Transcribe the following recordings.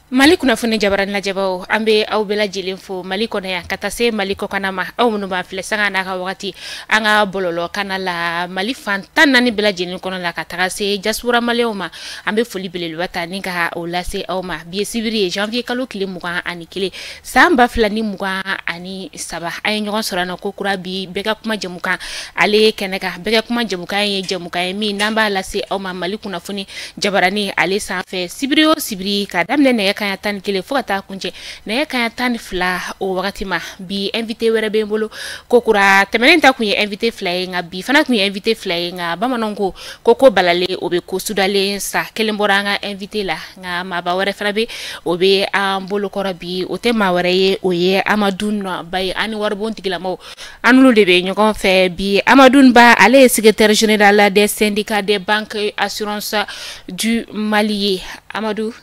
Mali kunnafoni jabaran lajabaw an be aw bɛɛ lajɛlen fo Mali kɔnɔ yan ka taa se Mali kɔkan ma aw minnu b'an filɛ sanga n'a ka wagati an ka bɔlɔlɔ kana la Mali fan 14 bɛɛ lajɛlen kɔnɔ la ka taga se diaspora maliyɛnw ma an be foli belebeleba ta ni ka o lase aw ma bi ye sibiri ye janvier kalo tile 21 san 2023 an ye ɲɔgɔn sɔrɔ na ko kura bi bɛɛ ka kuma jamukan ale kɛnɛ kan bɛɛ ka kuma jamukan ye jamukan ye min n'an b'a lase aw ma Mali kunnafoni jabarani ale sanfɛ sibiri o sibiri ka daminɛ nɛgɛ kanya 11 fo ka taa kuncɛ nɛgɛ kanya 12 o wagati ma bi invité wɛrɛ bɛ n bolo ko kura tɛmɛnen ta kun ye invité fila ye nka bi fana kun ye invité fila ye nka bamananw ko balale o bɛ ko sudalen sa kelen bɔra an ka invité la nka maaba wɛrɛ fana bɛ o bɛ an bolokɔrɔ bi o tɛ maa wɛrɛ ye o ye Amadu Ba ye ani waribon tigilamaw an n'olu de bɛ ɲɔgɔn fɛ bi Amadu Ba ale ye secrétaire général des syndicats des banques assurance du Mali ye Amadu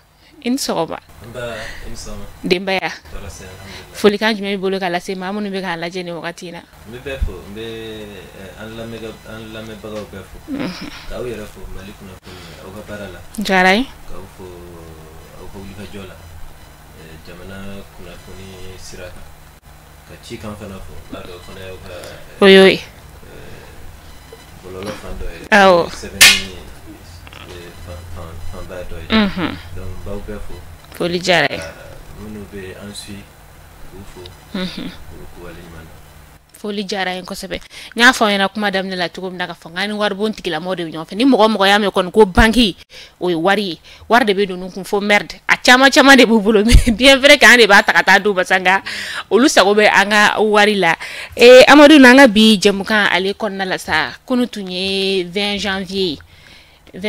in sɔgɔma denbaya folikan jumɛn b'i bolo ka lase maa minnu bɛ k'an lajɛ nin wagati in na n bɛ bɛɛ fo n bɛ an lamɛnbagaw bɛɛ fo k'aw yɛrɛ fo Mali kunnafoni aw ka baara la diyara n ye k'aw fo aw ka wulikajɔ la jamana kunnafoni sira kan ka cikan fana fo b'a dɔn fana y'aw ka oyoye bɔlɔlɔ fan dɔ ye awɔ sɛbɛnni fanba dɔ ye donc b'aw bɛɛ fo foli diyara ye minnu bɛ an suit k'u fo k'u waleɲuman dɔn foli diyara ye kosɛbɛ n y'a fɔ aw ɲɛna kuma daminɛ la cogo min na ka fɔ nka ni waribon tigilamaw de bɛ ɲɔgɔn fɛ ni mɔgɔ mɔgɔ y'a mɛn kɔni ko banki o ye wari ye wari de bɛ don kun fo merde a caman de b'u bolo bien vrai que an de b'a ta ka taa d'u ma sa nka olu sago bɛ an ka wari la Amadu n'an ka bi jɛmukan ale kɔnɔna la sa kunu tun ye 20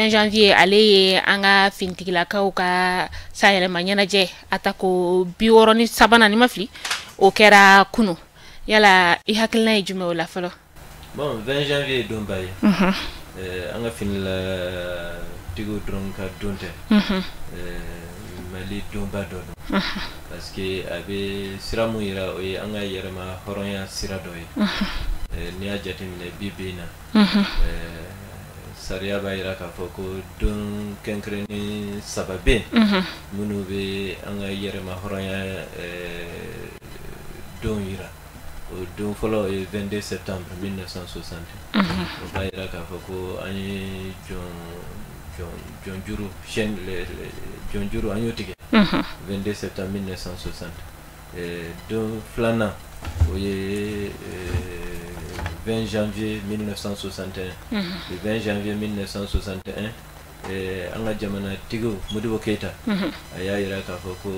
janvier ale ye an ka finitigilakaw ka sayɛlɛma ɲɛnajɛ a ta ko 63 ni ma fili o kɛra kunu yala i hakilina ye jumɛn o la fɔlɔ bon 20 janvier ye donba ye an ka finila tigiw dɔrɔn ka don tɛ Mali donba dɔ don parce que a bɛ sira mun yira o ye an ka yɛrɛma hɔrɔnya sira dɔ ye n'i y'a jateminɛ bi bi in na sariya b'a yira k'a fɔ ko don kɛnkɛrɛnnen 3 bɛ yen minnu bɛ an ka yɛrɛma hɔrɔnya don yira o don fɔlɔ o ye 22 septembre 1960 o b'a yira k'a fɔ ko an ye jɔnjuru jɔnjuru an y'o tigɛ 22 septembre 1960 don filanan o ye 20 janvier 1961 le 20 janvier 1961 an ka jamana tigiw Modibo Keita a y'a yira k'a fɔ ko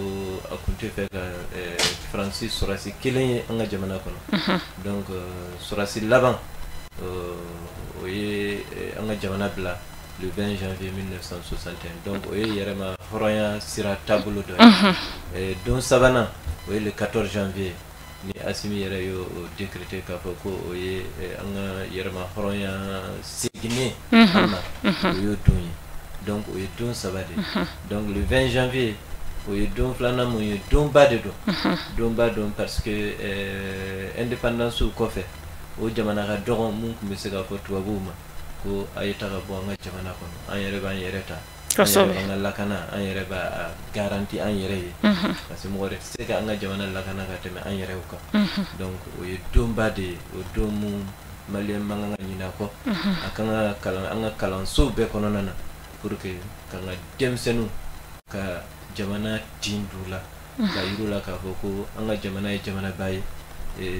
a kun tɛ fɛ ka Faransi sɔrɔdasi kelen ye an ka jamana kɔnɔ donc sɔrɔdasi laban o ye an ka jamana bila le 20 janvier 1961 donc o ye yɛrɛma hɔrɔnya sira taabolo dɔ ye don sabanan o ye le 14 janvier ni Asimi yɛrɛ y'o décrété k'a fɔ ko o ye an ka yɛrɛma hɔrɔnya seginnen an ma o y'o don ye donc o ye don 3 de donc le 20 janvier o ye don filanan mun ye donba de don donba don parce que indépendance kɔfɛ o jamana ka dɔgɔn mun tun bɛ se ka fɔ tubabuw ma ko a ye taga bɔ an ka jamana kɔnɔ an yɛrɛ b'an yɛrɛ ta an ka lakana an yɛrɛ b'a garanti an yɛrɛ ye parce que mɔgɔ wɛrɛ tɛ se ka an ka jamana lakana ka tɛmɛ an yɛrɛw kan donc o ye donba de ye o don mun maliyɛn man kan ka ɲinɛ kɔ a kan ka kalan an ka kalansow bɛɛ kɔnɔna na pour que kan ka denmisɛnninw ka jamana tin d'u la ka yir'u la k'a fɔ ko an ka jamana ye jamanaba ye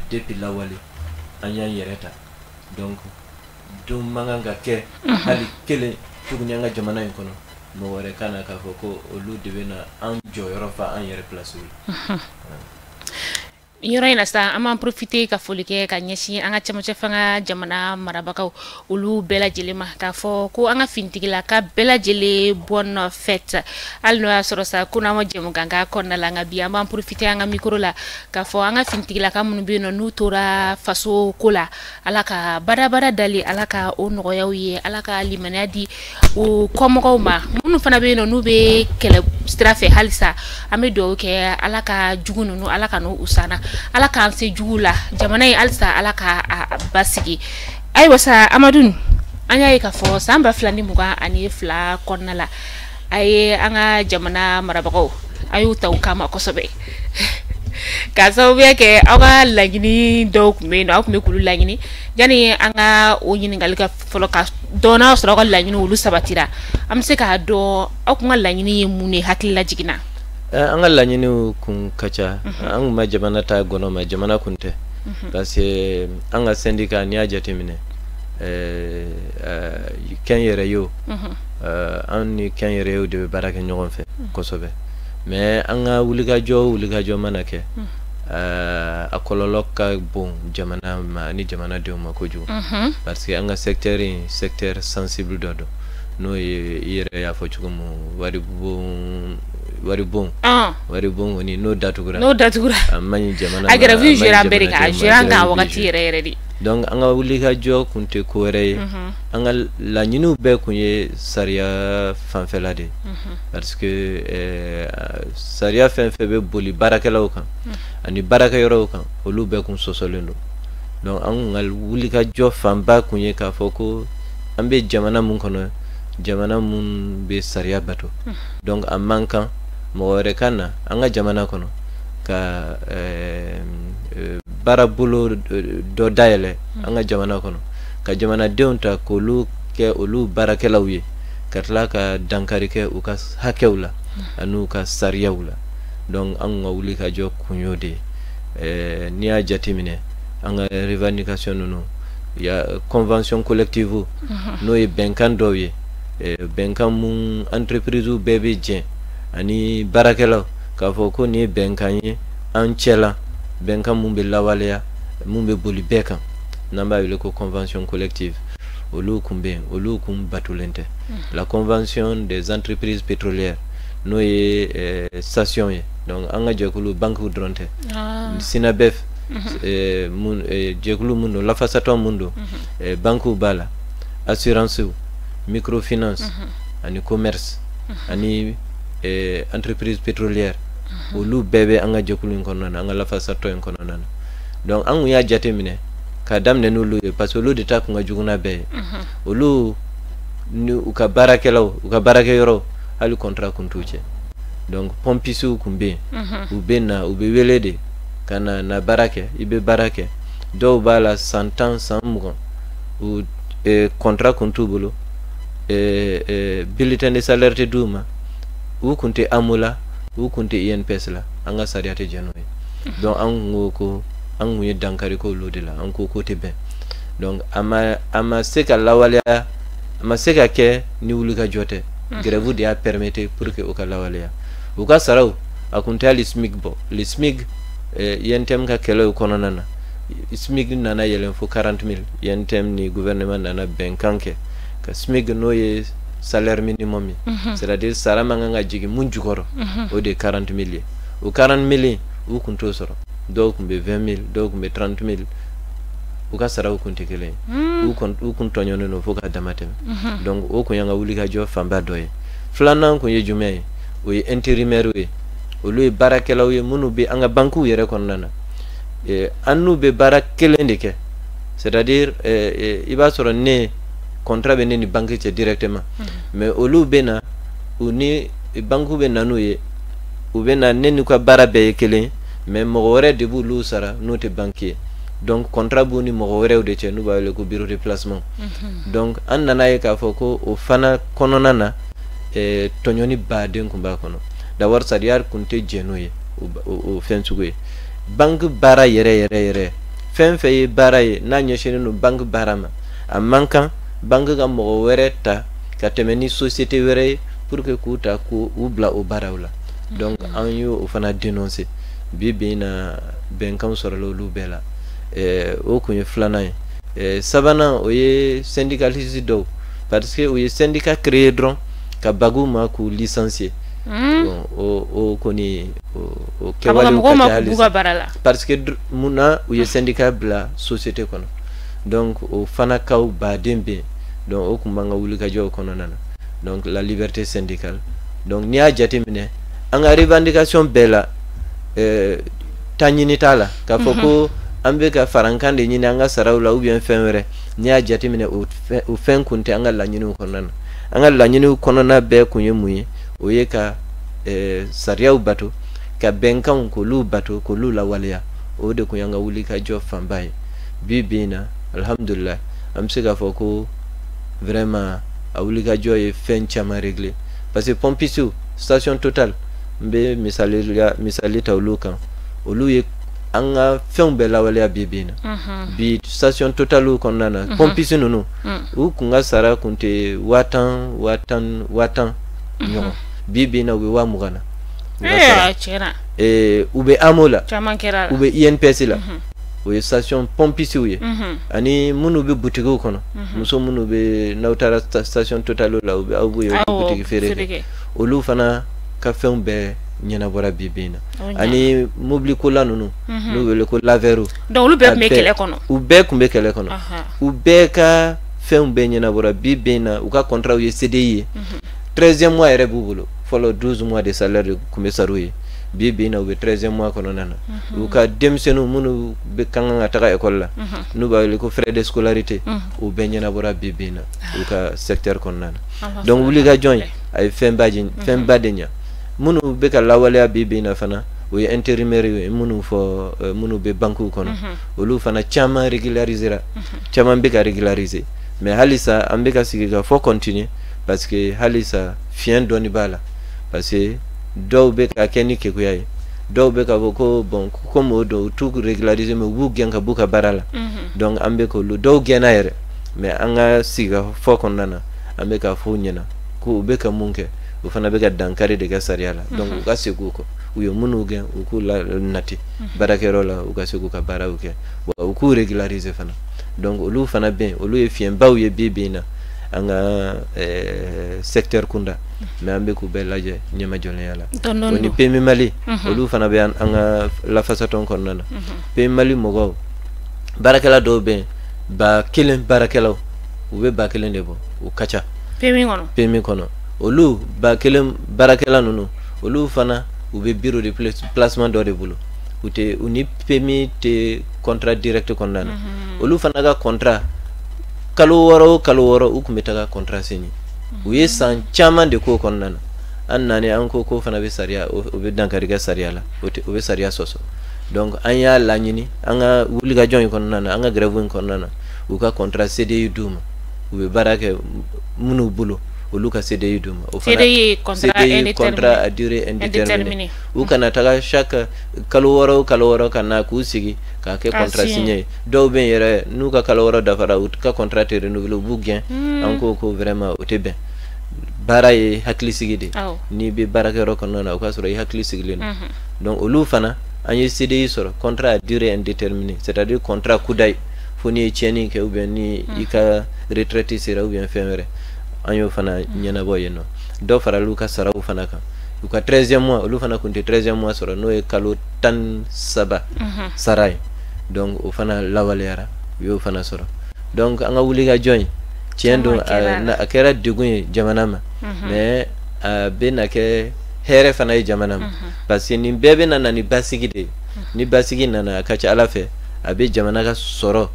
depuis lawale an y'an yɛrɛ ta donc don man kan ka kɛ hali kelen tuguni an ka jamana in kɔnɔ mɔgɔ wɛrɛ ka na k'a fɔ ko olu de bɛ na an jɔyɔrɔ fa an yɛrɛ place la yɔrɔ in na sa an b'an profiter ka foli kɛ ka ɲɛsin an ka cɛmancɛ fanga jamana marabagaw olu bɛɛ lajɛlen ma k'a fɔ ko an ka finitigilaka bɛɛ lajɛlen bonne fête hali n'o y'a sɔrɔ sa ko n'an ma jɛmukan k'a kɔnɔna la nka bi an b'an profiter an ka micro la k'a fɔ an ka finitigilaka minnu bɛ yen nɔ n'u tora faso ko la ala ka badabada dali ala ka o nɔgɔyaw ye ala ka limaniya di o kɔmɔgɔw ma minnu fana bɛ yen nɔ n'u bɛ kɛlɛ sira fɛ halisa an bɛ dugawu kɛ ala ka jugu ninnu ala ka n'u sanna ala k'an se jugu la jamana ye halisa ala ka basigi ayiwa sa Amadu an y'a ye k'a fɔ san 2022 kɔnɔna la a ye an ka jamana marabagaw ayu ta kama kosobe ka sababu ke awa lagini do me no akumi kulu lagini jani anga o nyini ngalika folo ka dona so ko lagini ulu sabatira am se ka do akunga lagini mune hakilla jigina anga lagini kun kacha ang ma jamana ta gono ma jamana kunte parce que anga syndicat ni ajate mine kan yere yo an ni kan yere yo de baraka nyogon fe kosobe mais anga wuliga jo manake akololok ka bon jamana ma ni jamana de ma koju parce que anga secteur sensible dodo no yere ya fo chugumu wari bon woni no datugura amani jamana agara vu jira america jiranga wakati yere di donc anga wuliga jo kunte ko re anga la nyinu be kunye saria fanfelade parce que saria fanfebe boli barakela okan ani baraka yoro kan olu be kun sosolendo donc anga wuliga jo famba kunye ka foko ambe jamana mun kono jamana mun be saria bato donc amankan mo rekana anga jamana kono ka barabulo do dayele anga jamana kono ka jamana deunta ko lu ke olu barakela wi katla ka dankari ke u ka hakewla anu ka sariyawla donc anga wuli ka jo kunyode ni a jatimine anga revendication no ya convention collective no e benkan doye benkan mun entreprise bebe jen ani barakela ka foko ni benkan yi anchela benkan mumbe lawaleya mumbe boli beka namba ile ko convention collective olu kum batulente la convention des entreprises pétrolières no ye station ye donc anga jekulu banque dronte sinabef mun jekulu mundo la façaton mundo banque bala assurance microfinance ani commerce ani entreprise pétrolière olu bebe anga jekulu kono anga la façaton kono nan donc angu ya jate mine ka damne no lu parce que lu de ta ko juguna be olu ni uka barake yoro hali contrat kuntuche donc pompisu kumbe ubena ube welede kana na barake ibe barake do bala 100 ans sans mois ou contrat kuntubulo bulletin de salaire te duma ou kunte amula ou kunte INPS la anga sariate janoy donc angu ko angu dankari ko lodela anko ko te ben donc ama seka lawale ama seka ke ni wuluka jote grève dia permettre pour que o ka lawale o ka saraw akunta li smig yentem ka kelo kono nana smig nana yelen fo 40000 yentem ni gouvernement nana benkanke ka smig no ye salaire minimum c'est-à-dire salama nga jigi munjukoro o de 40000 o 40000 o kunto soro do kumbe 20000 do kumbe 30000 o ka saraw kunte kele o kunto nyono no foka damatem donc o ko yanga wulika jo famba doye flanan ko ye jume o ye intérimaire we o lu barakela we munu be anga banku yere kon nana annu be barakele ndike c'est-à-dire iba soro ne contrat bene ni banque ci directement mais o lu bena o ni banku be nanu ye o bena ne ni ko barabe kele mais mo wore de bu lu sara note banquier donc contrat bu ni mo wore de ci nu ba le ko bureau de placement donc an nana ye ka foko o fana kononana tonyoni ba den ko ba kono da war sariyar kunte jenoye o fensugo banque bara yere fen fe bara ye na nyeshene no banque barama amankan banque ga mo wore ta ka temeni société were pour que kuta ko ubla o barawla donc an yo o fana dénoncer bibina ben kam sorolo lu bela o ko flana sabana o ye syndicaliste do parce que o ye syndicat créé dron ka baguma ku licencier o koni o kewali ko barala parce que muna o ye syndicat bla société kono donc o fana kaw ba dembe donc o kumanga wuli ka jo kono nana donc la liberté syndicale donc ni a jatimine anga revendication bela tanyini tala ka foko ambe ka farankande nyini anga sarawla ou bien fenwere ni a jatimine o fen kunte anga la nyini kono nana anga la nyini kono na be kunye muye o ye ka sariyaw bato ka bɛnkanw k'olu bato k'olu lawaleya o de kun y'an ka wulikajɔ fanba ye bi bi na alhamdulillah an bɛ se k'a fɔ ko vraiment a wulikajɔ ye fɛn caman régler parce que pompisiw station Total n bɛ misali ta olu kan olu ye an ka fɛnw bɛɛ lawaleya bi bi na bi station Total kɔnɔna na pompisi ninnu u kun ka sara kun tɛ 10,000 ɲɔgɔn bi bi na u bɛ 20,000 na u bɛ AMO la u bɛ INPS la o ye station pompisiw ye ani minnu bɛ butigiw kɔnɔ muso minnu bɛ n'aw taara station Total la u bɛ aw b'u ye butigi feere kɛ olu fana ka fɛnw bɛɛ ɲɛnabɔra bi bi na ani mobili kola ninnu n'u wele ko lavero donc olu bɛɛ kun bɛ kɛlɛ kɔnɔ u bɛɛ kun bɛ kɛlɛ kɔnɔ u bɛɛ ka fɛnw bɛɛ ɲɛnabɔra bi bi na u ka contrat ye CDI ye 13e mois yɛrɛ b'u bolo fɔlɔ 12 mois de salaire de kun bɛ sara u ye bi bi na u bɛ 13e mois kɔnɔna na u ka denmisɛnninw minnu bɛ kan ka taga école la n'u b'a wele ko frais de scolarité u bɛɛ ɲɛnabɔra bi bi na u ka secteur kɔnɔna na donc wulikajɔ in a ye fɛnba de ɲa minnu bɛ ka lawaleya bi bi na fana o ye intérimaire ye minnu fɔ minnu bɛ banques kɔnɔ olu fana caman régularisera caman bɛ ka régulariser mais halisa an bɛ ka sigi ka fɔ continuer parce que halisa fiɲɛ dɔɔni b'a la parce que dɔw bɛ ka kɛ ni kekuya ye dɔw bɛ ka fɔ ko bon comme o don u t'u régulariser mais u b'u gɛn ka b'u ka baara la donc an bɛ k'olu dɔw gɛnna yɛrɛ mais an ka sigi ka fɔ kɔnɔna na an bɛ ka fɔ u ɲɛna ko u bɛ ka mun kɛ u fana bɛ ka dankari de kɛ sariya la donc u ka segin u kɔ u ye minnu gɛn u k'u nati baarakɛyɔrɔ la u ka se k'u ka baaraw kɛ wa u k'u régulariser fana donc olu fana bɛ yen olu ye fiɲɛbaw ye bi bi na an ka secteur kunda mais an bɛ k'u bɛɛ lajɛ ɲɛmajɔlenya la o ni PMI Mali olu fana bɛ an ka lafasatɔn kɔnɔna na PMI Mali mɔgɔw baarakɛla dɔw bɛ yen 1000 baarakɛlaw u bɛ 1000 de bɔ u ka ca PMI kɔnɔ olu 1000 baarakɛla ninnu olu fana u bɛ bureau de placement dɔ de bolo u ni PMI tɛ contrat direct kɔnɔna na olu fana ka contrat kalo wɔɔrɔ u kun bɛ taga contrat signer u ye san caman de k'o kɔnɔna na an nani an ko fana bɛ sariya o bɛ dankari kɛ sariya la o bɛ sariya sɔsɔ donc an y'a laɲini an ka wulikajɔ in kɔnɔna na an ka grève in kɔnɔna na u ka contrat CDI d'u ma u bɛ baara kɛ minnu bolo olu ka CDI d'u ma o fana CDI contrat à durée indéterminée u kana taga chaque kalo wɔɔrɔ ka na k'u sigi k'a kɛ contrat signé dɔw bɛ yen yɛrɛ n'u ka kalo wɔɔrɔ dafara u ka contrat tɛ renouvelé u b'u gɛn an ko vraiment o tɛ bɛn baara ye hakilisigi de n'i bɛ baarakɛyɔrɔ kɔnɔna na o k'a sɔrɔ i hakili sigilen don donc olu fana an ye CDI sɔrɔ contrat à durée indéterminée c'est-à-dire contrat kudayi fo n'i ye tiɲɛni kɛ ou bien ni i ka retraite sera ou bien fɛn wɛrɛ an y'o fana ɲɛnabɔ yen nɔ dɔw farala u ka saraw fana kan u ka 13e mois olu fana kun tɛ 13e mois sɔrɔ n'o ye kalo 13 sara ye donc o fana lawaleyara u y'o fana sɔrɔ donc an ka wulikajɔ in tiɲɛ don a kɛra degun ye jamana ma mais a bɛ na kɛ hɛrɛ fana ye jamana ma parce que nin bɛɛ bɛ na ni basigi de ye ni basigi nana a ka ca Ala fɛ a bɛ jamana ka sɔrɔ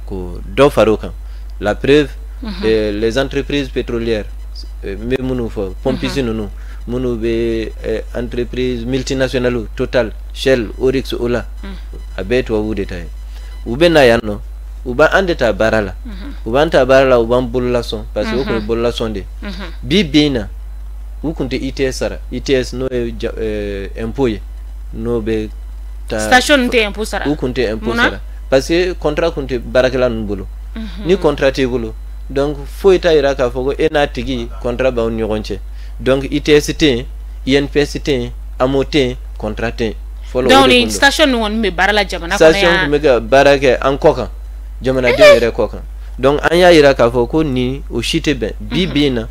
ko dɔ far'o kan la preuve les entreprises pétrolières n bɛ minnu fɔ pompisi ninnu minnu bɛ entreprise multinationale Total Shell Oryx o la a bɛɛ tubabuw de ta ye u bɛ na yan nɔ u b'an de ta baara la u b'an ta baara la u b'an bololasɔn parce que o kun ye bololasɔn de bi bi in na u kun tɛ ITS sara ITS n'o ye impôt ye n'o bɛ taa station tɛ impôt sara u kun tɛ impôt sara parce que contrat kun tɛ baarakɛla ninnu bolo ni contrat t'e bolo donc foyi t'a yira k'a fɔ ko e n'a tigi contrat b'aw ni ɲɔgɔn cɛ donc ITS tɛ yen INPS tɛ yen AMO tɛ yen contrat tɛ yen fɔlɔ donc ni station ninnu kɔni bɛ baara la jamana kɔnɔ yan station kun bɛ ka baara kɛ an kɔ kan jamanadenw yɛrɛ kɔ kan donc an y'a yira k'a fɔ ko ni o si tɛ bɛn bi bi in na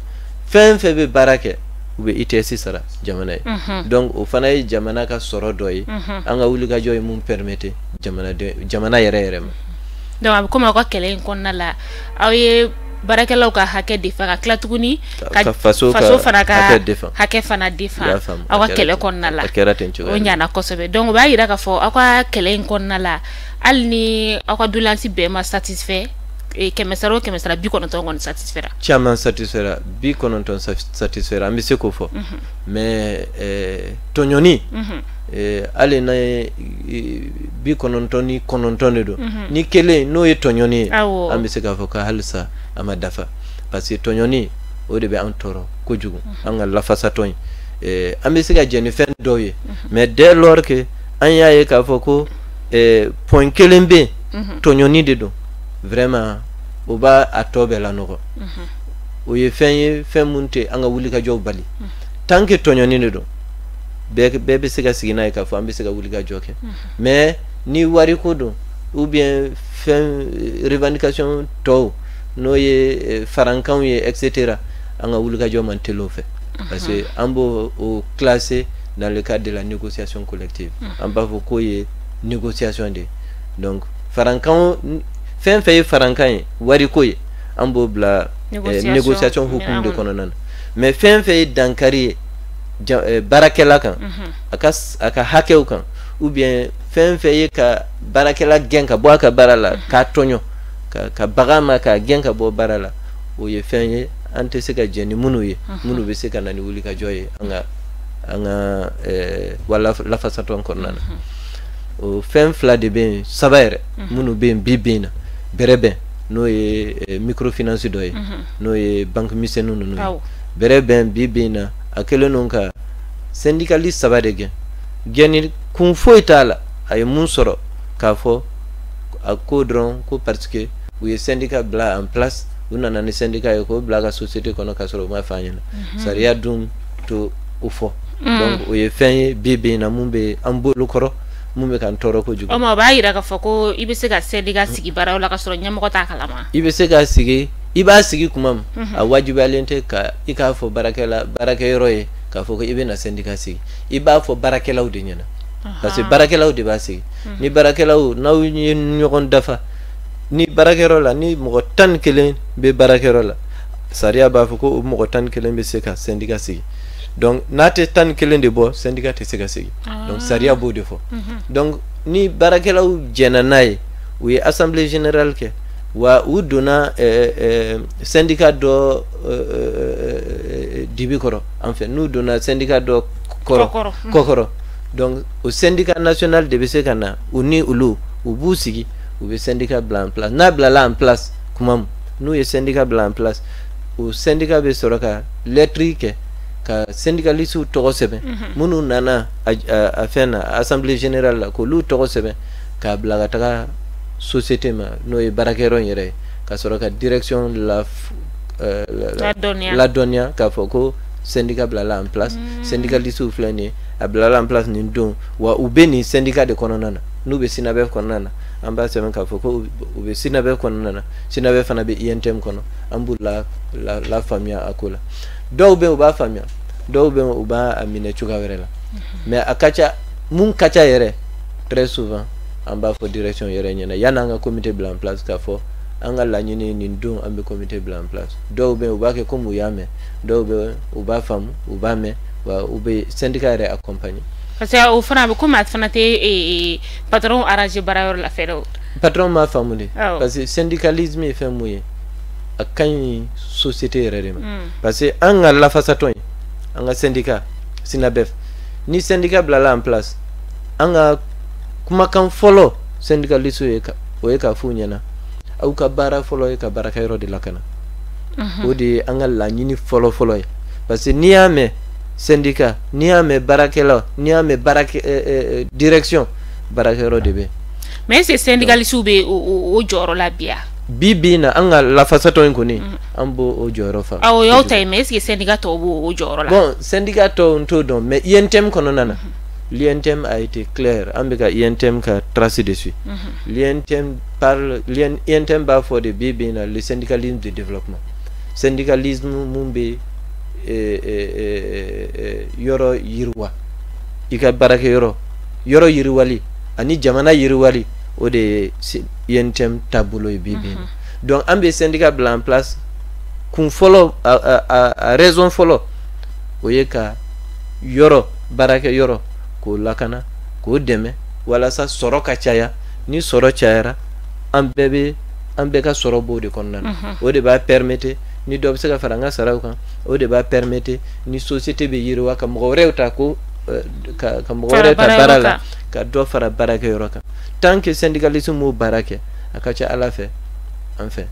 fɛn fɛn bɛ baara kɛ u bɛ ITS sara jamana ye donc o fana ye jamana ka sɔrɔ dɔ ye an ka wulikajɔ ye mun permettre jamana yɛrɛ ma donc a bɛ komi aw ka kɛlɛ in kɔnɔna la aw ye baarakɛlaw ka hakɛ defa ka tila tuguni ka faso fana ka hakɛ fana defa aw ka kɛlɛ kɔnɔna la o ɲana kosɛbɛ donc o b'a yira k'a fɔ aw ka kɛlɛ in kɔnɔna la hali ni aw ka doléance bɛɛ ma satisfait kemesaro bi kononton gon satisfaira chaman satisfaira bi kononton satisfaira ambi se ko fo mais tonyoni ale na bi kononton ni kononton do ni kele no e tonyoni ambi se ka fo ka halsa amadafa parce que tonyoni o de be antoro ko jugu anga la fasa toñ ambi se ka Jennifer doye mais dès lors que anya ye ka fo ko point kelembe tonyoni de do vraiment oba atobe la noko o ye fen munte anga wuli ka jow bali tant que tonyoni ne do bebe sega sigina ka fo ambe sega wuli ka joke mais ni wari ko do ou bien fen revendication to no ye farankan ye etc anga wuli ka jow man telo fe parce que ambo au classé dans le cadre de la négociation collective amba fo ko ye négociation de donc farankan fen fay farankan wari koy ambo bla négociation hukum de kononan mais fen fay dankari barakela kan aka hakew kan ou bien fen fay ka barakela genka bo aka barala ka tonyo ka bagama ka genka bo barala o ye fen ye ante se ka jeni munu ye munu be se ka nani wuli ka joye anga wala la façon kononan o fen fla de ben sabayre munu ben bibina berebe no ye microfinance do ye no ye banque misenu no berebe bibina akele nonka syndicaliste sabade geni kun foi tala ay mun soro ka fo akodron ko parce que we syndicat bla en place una na syndicat ko bla ga société kono ka soro ma fanyina sariya dum to ufo donc o ye fen bibina mumbe ambolo koro mumbe kan toro ko jugo o ma bayira ka foko ibe se ga syndicat sigi bara wala ka soro nyam ko ta kalama ibe se ga sigi iba sigi kumam a wajibi alente ka ika fo barakela roye ka foko ibe na syndicat sigi iba fo barakela u de nyana parce que barakela u de ba sigi ni barakela u naw ñokon dafa ni barakero la ni mo tan kelen be barakero la saria ba foko mo tan kelen be se ka syndicat sigi donc nate tan kelen de bo syndicat te sega sigi donc saria bo de fo donc ni barakela u jenanay wi assemblée générale ke wa uduna syndicat do dibikoro en fait nous donna syndicat do kokoro donc au syndicat national de besekana uni ulu ubusigi ube syndicat blanc en place na bla la en place kumam nous ye syndicat blanc en place au syndicat be soroka lettrike ka syndicaliste u togo sebe munu nana a fena assemblée générale ko lu togo sebe ka blaga taka société ma no e barakero yere ka soroka direction la donia ka foko syndicat bla en place syndicaliste u flani a bla en place ni don wa ubeni syndicat de kononana nu be sinabe kononana amba semen ka foko ube sinabe kononana sinabe fana be INTM kono ambu la famia akola do be uba famia do be uba amine chuka werela mais akacha mun kacha yere très souvent amba fo direction yere nyana yana nga comité blanc en place ka fo anga la nyini ni ndon ambe comité blanc en place do be uba ke komu yame do be uba famu uba me wa ube syndicat re accompagner parce que au fana be comment fana te patron arranger barayor la fero patron ma famule parce que syndicalisme e fait mouye akany société rerema parce que anga la façaton anga syndicat sinabef ni syndicat blala en place anga kuma kan follow syndicaliste o ka funyana au ka bara follow ka bara kayro de lakana odi anga la nyini follow parce que ni ame syndicat ni ame barakela ni ame direction barakero de be mais c'est syndicaliste be o joro la bia bibina anga la façato en koni ambo o joro fa awo yo tay mais c'est syndicat to o joro la bon syndicat to nto don mais INTM kono nana l'INTM a été clair ambeka INTM ka tracé dessus l'INTM parle l'INTM ba for de bibina le syndicalisme de développement syndicalisme mumbe yoro yirwa ika barake yoro yirwali ani jamana yirwali o de INTM tabulo bibi donc ambe syndicat blanc en place kun follow a raison follow o yeka yoro barake yoro ko lakana ko deme wala sa soro ka chaya ni soro chayara ambebe an bɛɛ ka sɔrɔ b'o de kɔnɔna na o de b'a permettre ni dɔ bɛ se ka fara an ka saraw kan o de b'a permettre ni société bɛ yiriwa ka mɔgɔ wɛrɛw ta ko ka mɔgɔ wɛrɛ ta baara la ka dɔ fara baarakɛyɔrɔ kan tant que syndicalisme m'o baara kɛ a ka ca Ala fɛ an fɛ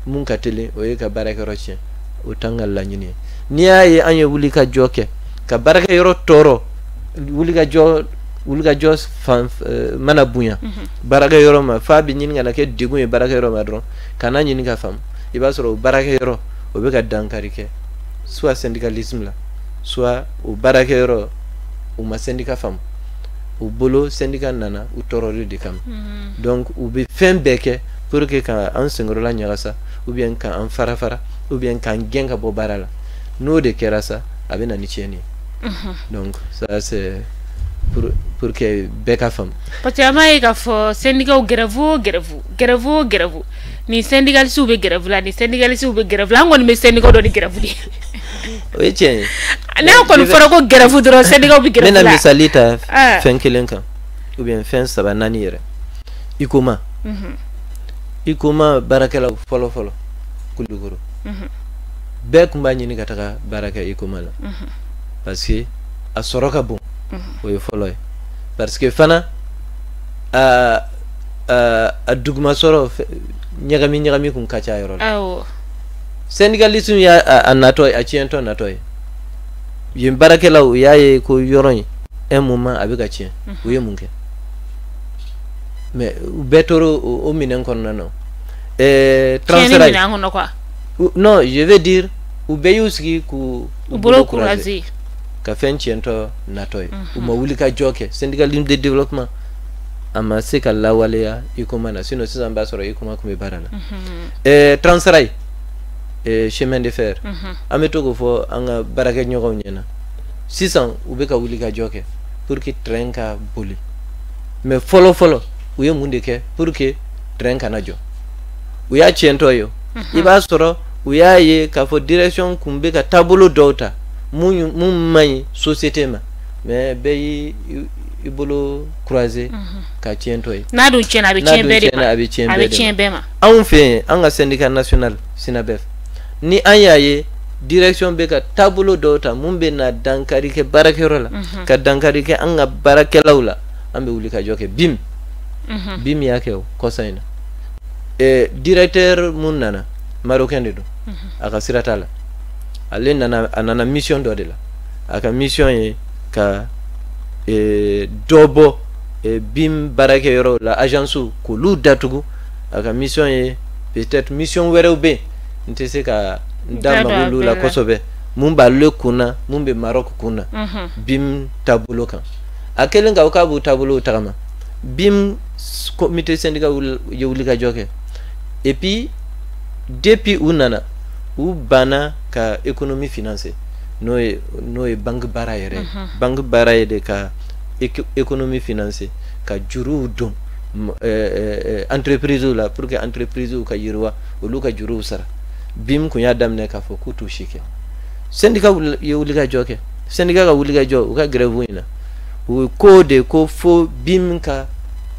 mun ka teli o ye ka baarakɛyɔrɔ tiɲɛ o t'an ka laɲini ye n'i y'a ye an ye wulikajɔ kɛ ka baarakɛyɔrɔ tɔɔrɔ wulikajɔ fan mana bonya baarakɛyɔrɔ ma f'a bɛ ɲini ka na kɛ degun ye baarakɛyɔrɔ ma dɔrɔn kana ɲini ka faamu i b'a sɔrɔ o baarakɛyɔrɔ o bɛ ka dankari kɛ soit syndicalisme la soit o baarakɛyɔrɔ u ma syndicat faamu u bolo syndicat nana u tɔɔrɔli de kama donc u bɛ fɛn bɛɛ kɛ pour que ka an senkɔrɔla ɲagasa ou bien ka an fara ou bien k'an gɛn ka bɔ baara la n'o de kɛra sa a bɛ na ni tiɲɛni ye donc ça c'est pour que bɛɛ ka faamu parce que an b'a ye k'a fɔ syndicat grève ni syndicalistes bɛ grève la ni syndicalistes bɛ grève la an kɔni bɛ syndicat dɔ ni grève de o ye tiɲɛ ye n'a kɔni fɔra ko grève dɔrɔn syndicat bɛ grève la n bɛna misali ta fɛn kelen kan ou bien fɛn 3 4 yɛrɛ ICOMA baarakɛlaw fɔlɔ Kulukoro bɛɛ tun b'a ɲini ka taga baara kɛ ICOMA la parce que a sɔrɔ ka bon o ye fɔlɔ ye parce que fana a duguma sɔrɔ ɲagami kun ka ca yɔrɔ la syndicalisme y'a natɔ ye a tiɲɛtɔ natɔ ye yen baarakɛlaw u y'a ye ko yɔrɔ in un moment a bɛ ka tiɲɛ u ye mun kɛ mais u bɛɛ tora o minɛn kɔnɔna na transfert non je veux dire u bɛɛ y'u sigi k'u bolo courager ka fɛn tiɲɛtɔ natɔ ye u ma wuli ka jɔ kɛ syndicalisme de développement a ma se ka lawaleya ICOMA na sinon sisan b'a sɔrɔ ICOMA tun bɛ baara la transfert chemin de fer an bɛ to k'o fɔ an ka baarakɛɲɔgɔnw ɲɛna sisan u bɛ ka wuli ka jɔ kɛ pour que train ka boli mais fɔlɔ u ye mun de kɛ pour que train kana jɔ u y'a tiɲɛtɔ ye i b'a sɔrɔ u y'a ye k'a fɔ direction kun bɛ ka taabolo dɔw ta mun man ɲi société ma mais bɛɛ y'i bolo croiser ka tiɲɛtɔ ye n'a dun tiɲɛna a bɛ tiɲɛ bɛɛ ma anw fɛ yen an ka syndicat national SINABEF ni an y'a ye direction bɛ ka taabolo dɔw ta mun bɛ na dankari kɛ baarakɛyɔrɔ la ka dankari kɛ an ka baarakɛlaw la an bɛ wuli ka jɔ kɛ BIM y'a kɛ o kɔsa in na directeur mun nana marocain de don a ka sira t'a la ale nana mission dɔ de la a ka mission ye ka dɔ bɔ BIM baarakɛyɔrɔ la agence k'olu datugu a ka mission ye peut-être mission wɛrɛw bɛ yen n tɛ se ka n da mago olu la kosɛbɛ mun b'ale kunna mun bɛ Maroc kunna BIM taabolo kan a kɛlen ka o k'a b'u taabolow tagama BIM comité syndicat ye wuli ka jɔ kɛ et puis depuis u nana u banna ka économie financer n'o ye banque baara yɛrɛ banque baara ye de ka économie financer ka juruw don entreprise la pour que entreprise ka yiriwa olu ka juruw sara BIM kun y'a daminɛ k'a fɔ k'u t'u si kɛ syndicat ye wuli ka jɔ kɛ syndicat ka wuli ka jɔ u ka grève in na u ko de ko fo BIM ka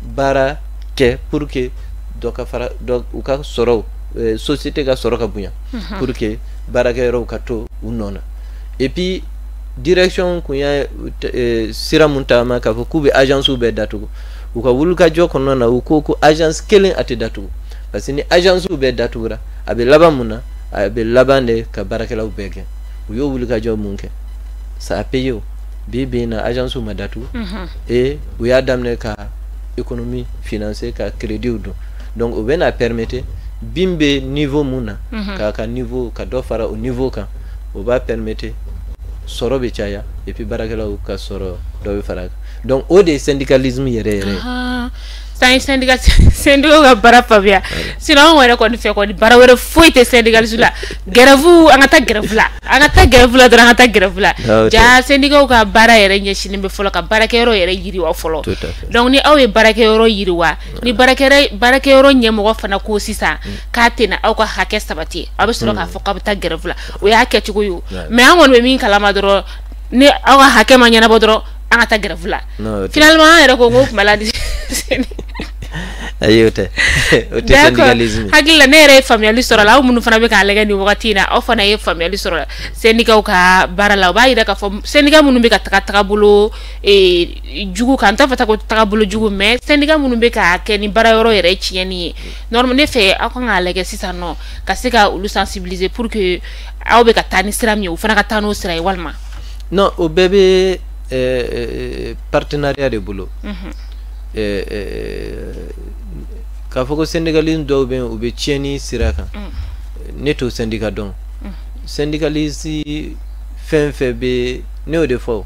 baara kɛ pour que u ka sɔrɔ société ka sɔrɔ ka bonya pour que baarakɛyɔrɔw ka to u nɔ na et puis direction kun y'a sira mun taama k'a fɔ k'u bɛ agencew bɛɛ datugu u ka wuli ka jɔ kɔnɔna na u ko agence kelen a tɛ datugu parce que ni agencew bɛɛ datugura a bɛ laban mun na a bɛ laban de ka baarakɛlaw bɛɛ gɛn u y'o wuli ka jɔ mun kɛ ça a payé o bi in na agencew ma datugu et u y'a daminɛ ka économie financer ka créditw don donc o bɛ na permettre BIM bɛ niveau mun na ka niveau ka dɔ fara o niveau kan o b'a permettre sɔrɔ bɛ caya et puis baarakɛlaw ka sɔrɔ dɔ bɛ fara kan donc o de ye syndicalisme yɛrɛ san syndicat ka baara faamuya sinon an yɛrɛ kɔni fɛ kɔni baara wɛrɛ foyi tɛ syndicalisme la grève an ka taa grève la dɔrɔn an ka taa grève la ja syndicat ka baara yɛrɛ ɲɛsinnen bɛ fɔlɔ ka baarakɛyɔrɔ yɛrɛ yiriwa fɔlɔ donc ni aw ye baarakɛyɔrɔ yiriwa ni baarakɛyɔrɔ ɲɛmɔgɔ fana ko sisan k'a tɛna aw ka hakɛ sabati a bɛ sɔrɔ k'a fɔ k'a bɛ taa grève la o y'a kɛcogo ye mais an kɔni bɛ min kalama dɔrɔn ni aw ka hakɛ ma ɲɛnabɔ dɔrɔn an ka taa grève la finalement an yɛrɛ ko n ko kumala ayi o tɛ syndicalisme hakili la ne yɛrɛ ye faamuyali sɔrɔ la aw minnu fana bɛ k'a lajɛ nin wagati in na aw fana ye faamuyali sɔrɔ la syndicat ka baara la o b'a yira k'a fɔ syndicat minnu bɛ ka tagabolo jugu kan n t'a fɔ tagabolo jugu mais syndicat minnu bɛ ka kɛ ni baara yɔrɔ yɛrɛ tiɲɛni ye normalement ne fɛ aw kan k'a lajɛ sisan nɔ ka se ka olu sensibiliser pour que aw bɛ ka taa ni sira min ye u fana ka taa n'o sira ye walima non o bɛɛ bɛ partenariat de bolo k'a fɔ ko syndicalisme dɔw bɛ yen u bɛ tiɲɛni sira kan ne t'o syndicat dɔn syndicalisme fɛn fɛn bɛ ne y'o de fɔ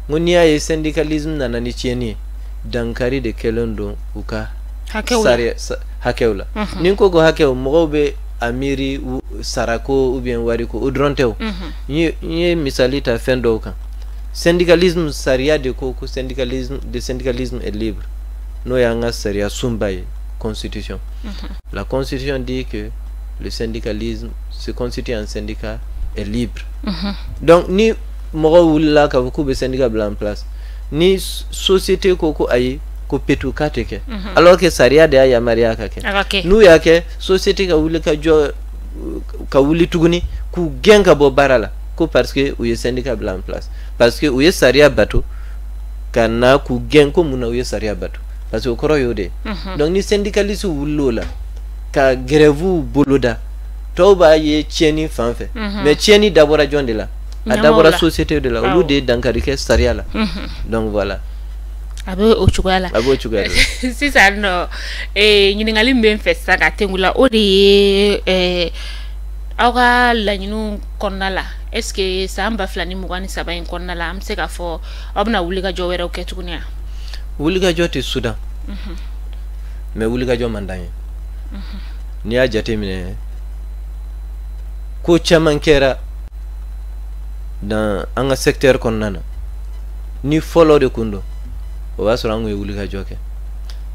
ngo n'i y'a ye syndicalisme nana ni tiɲɛni ye dankari de kɛlen don u ka hakɛw la ni ko ko hakɛw mɔgɔw bɛ a miiri sarako ou bien wariko o dɔrɔn tɛ o n ye misali ta fɛn dɔw kan syndicalisme sariya de ko syndicalisme est libre n'o y'an ka sariya sunba ye constitution la constitution dit que le syndicalisme se constitue en syndicat est libre donc ni mɔgɔw wulila k'a fɔ k'u bɛ syndicat bila en place ni société ko ayi ko petu ka tɛ kɛ alors que sariya de y'a yamaruya ka kɛ n'u y'a kɛ société ka wuli ka jɔ ka wuli tuguni k'u gɛn ka bɔ baara la ko parce que u ye syndicat bila en place parce que u ye sariya bato ka na k'u gɛn ko mun na u ye sariya bato parce que o kɔrɔ y'o de donc ni syndicaliste wulil'o la ka grève boloda tɔw b'a ye tiɲɛni fan fɛ mais tiɲɛni dabɔra jɔn de la a dabɔra société de la olu de ye dankari kɛ sariya la donc voilà a bɛ o cogoya la sisan nɔ ɲininkali min bɛ n fɛ sisan ka tɛnku la o de ye aw ka laɲiniw kɔnɔna la est-ce que san 2023 in kɔnɔna la an bɛ se k'a fɔ aw bɛna wulikajɔ wɛrɛw kɛ tuguni wa wulikajɔ tɛ Sudan mais wulikajɔ man d'an ye n'i y'a jateminɛ ko caman kɛra dans an ka secteur kɔnɔna na ni fɔlɔ de kun don o b'a sɔrɔ an kun ye wulikajɔ kɛ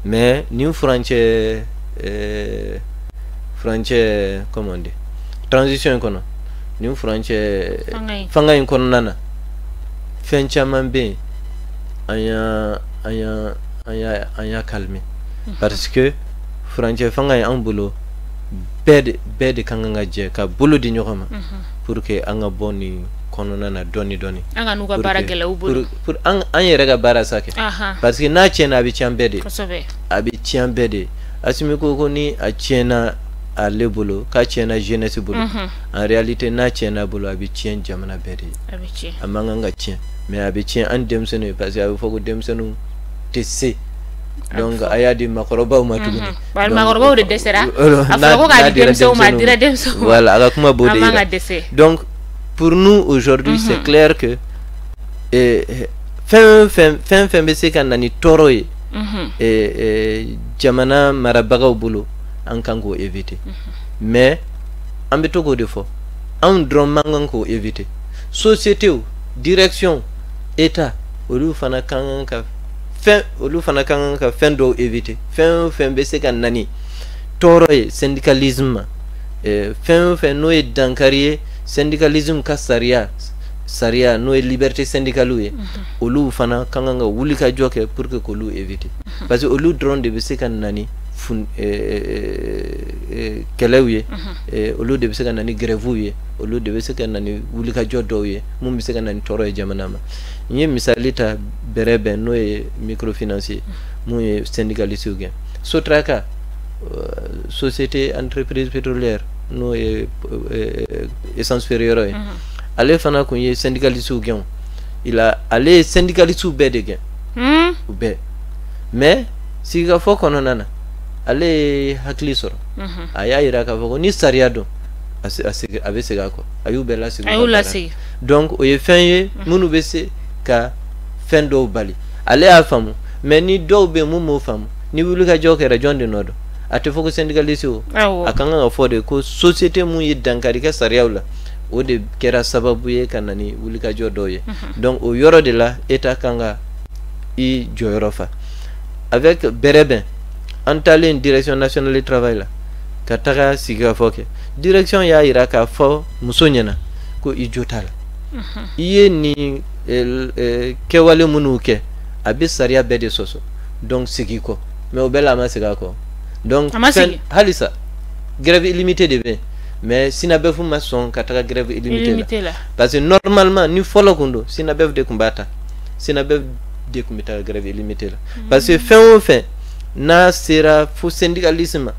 mais ni furancɛ comment dire transition in kɔnɔ ni furancɛ fanga in kɔnɔna na fɛn caman bɛ yen an y'a calmer parce que furancɛ fanga in an bolo bɛɛ de kan ka jɛ ka bolo di ɲɔgɔn ma pour que an ka bɔ ni kɔnɔna na dɔɔni an ka n'u ka baara gɛlɛya u bolo pour an yɛrɛ ka baara sa kɛ parce que n'a tiɲɛna a bɛ tiɲɛ bɛɛ de a bɛ tiɲɛ bɛɛ de Assimi ko ni a tiɲɛna ale bolo k'a tiɲɛna jeunesse bolo en réalité n'a tiɲɛna bolo a bɛ tiɲɛ jamana bɛɛ de a man kan ka tiɲɛ mais a bɛ tiɲɛ an denmisɛnninw ye parce que a bɛ fɔ ko denmisɛnninw tɛ se donc a y'a di makɔrɔbaw ma tuguni makɔrɔbaw de dɛsɛra a fɔra ko k'a di denmisɛnw ma a dira denmisɛnw ma voilà a ka kuma b'o de yira donc pour nous aujourd'hui c'est clair que fɛn bɛ se ka na ni tɔɔrɔ ye jamana marabagaw bolo an kan k'o éviter mais an bɛ to k'o de fɔ anw dɔrɔn man kan k'o éviter société direction état olu fana kan ka fɛn dɔw éviter fɛn bɛ se ka na ni tɔɔrɔ ye syndicalisme ma fɛn n'o ye dankari ye syndicalisme ka sariya n'o ye liberté syndicale ye olu fana kan ka wuli ka jɔ kɛ pour que k'olu éviter parce que olu dɔrɔn de bɛ se ka na ni kɛlɛw ye olu de bɛ se ka na ni grèvew ye olu de bɛ se ka na ni wulikajɔ dɔw ye mun bɛ se ka na ni tɔɔrɔ ye jamana ma n ye misali ta bɛrɛbɛn n'o ye microfinancier mun ye syndicaliste gɛn Sotraca société entreprise pétrolière n'o ye essence feereyɔrɔ ye ale fana kun ye syndicaliste gɛn ale ye syndicaliste bɛɛ de gɛn u bɛɛ mais sigikafɔ kɔnɔna na ale ye hakili sɔrɔ a y'a yira k'a fɔ ko ni sariya dɔn a bɛ segin a kɔ a y'u bɛɛ lasegin donc o ye fɛn ye minnu bɛ se ka fɛn dɔw bali ale y'a faamu mais ni dɔw bɛ yen mun m'o faamu ni wulikajɔ kɛra jɔn de nɔ don a tɛ fɔ ko syndicaliste o a kan ka fɔ de ko société mun ye dankari kɛ sariyaw la o de kɛra sababu ye ka na ni wulikajɔ dɔw ye donc o yɔrɔ de la état kan ka i jɔyɔrɔ fa avec bɛrɛbɛn an taalen direction nationale du travail la ka taga sigikafɔ kɛ direction y'a yira k'a fɔ muso ɲɛna ko i jo t'a la i ye nin kɛwale minnu kɛ a bɛ sariya bɛɛ de sɔsɔ donc sigi kɔ mais o bɛɛ la a ma segin a kɔ donc halisa grève illimitée de ben mais sinabe fu maçon kataka grève illimitée là parce que normalement ni folokundo sinabe de kumbata sinabe de kumbata grève illimitée là parce que fin na sera fo syndicalisme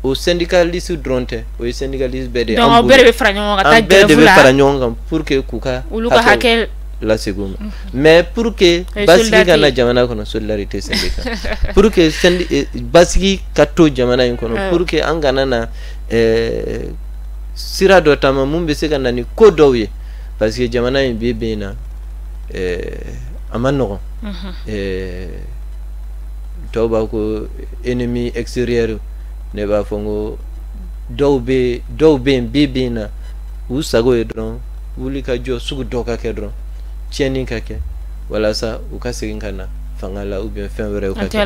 au syndicaliste dronte au syndicaliste bede donc bere franyo ngata grève là pour que kuka hakel la seconde mais pour que basiki kana jamana kono solidarité syndicale pour que basiki kato jamana kono pour que angana na sira do tama mumbe se kana ni kodowe parce que jamana bebe na amano toba ko ennemi extérieur ne ba fongo dowbe bebe na usago edron wulika jo sugu doka kedron tieni kake wala sa ukasegin kana fangala ou bien fin vrai ukake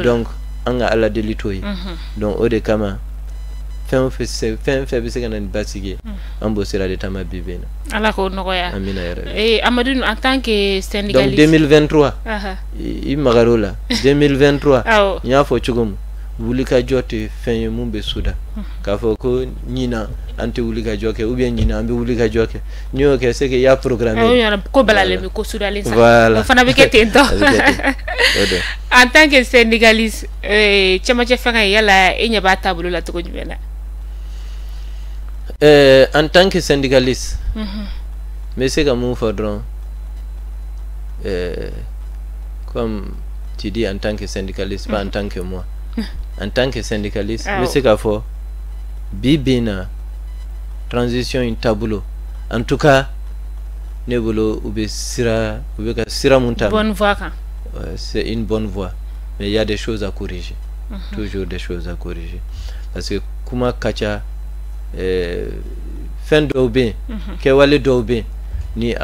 donc anga ala delito yi donc ode kama fin fait bise kana basige ambo sera de tama bibena ala ko nogoya amina yara Amadou en tant que syndicaliste donc 2023 i magarola 2023 nya fo chugum wulika jote fin mumbe suda ka fo ko nyina ante wulika joke ou bien nyina ambe wulika joke nyo ke c'est que ya programmé ko balale ko suda lensa voilà fana be ketento en tant que syndicaliste chama che fanga yala enya ba tabulu la to ko nyena en tant que syndicaliste mais c'est comme il faudra comme tu dis en tant que syndicaliste pas en tant que moi en tant que syndicaliste mais c'est qu'à faut bibina transition in tableau en tout cas nebolo ube sira munta bonne voie c'est une bonne voie mais il y a des choses à corriger toujours des choses à corriger parce que kuma kacha fin dobe ke wale dobe ni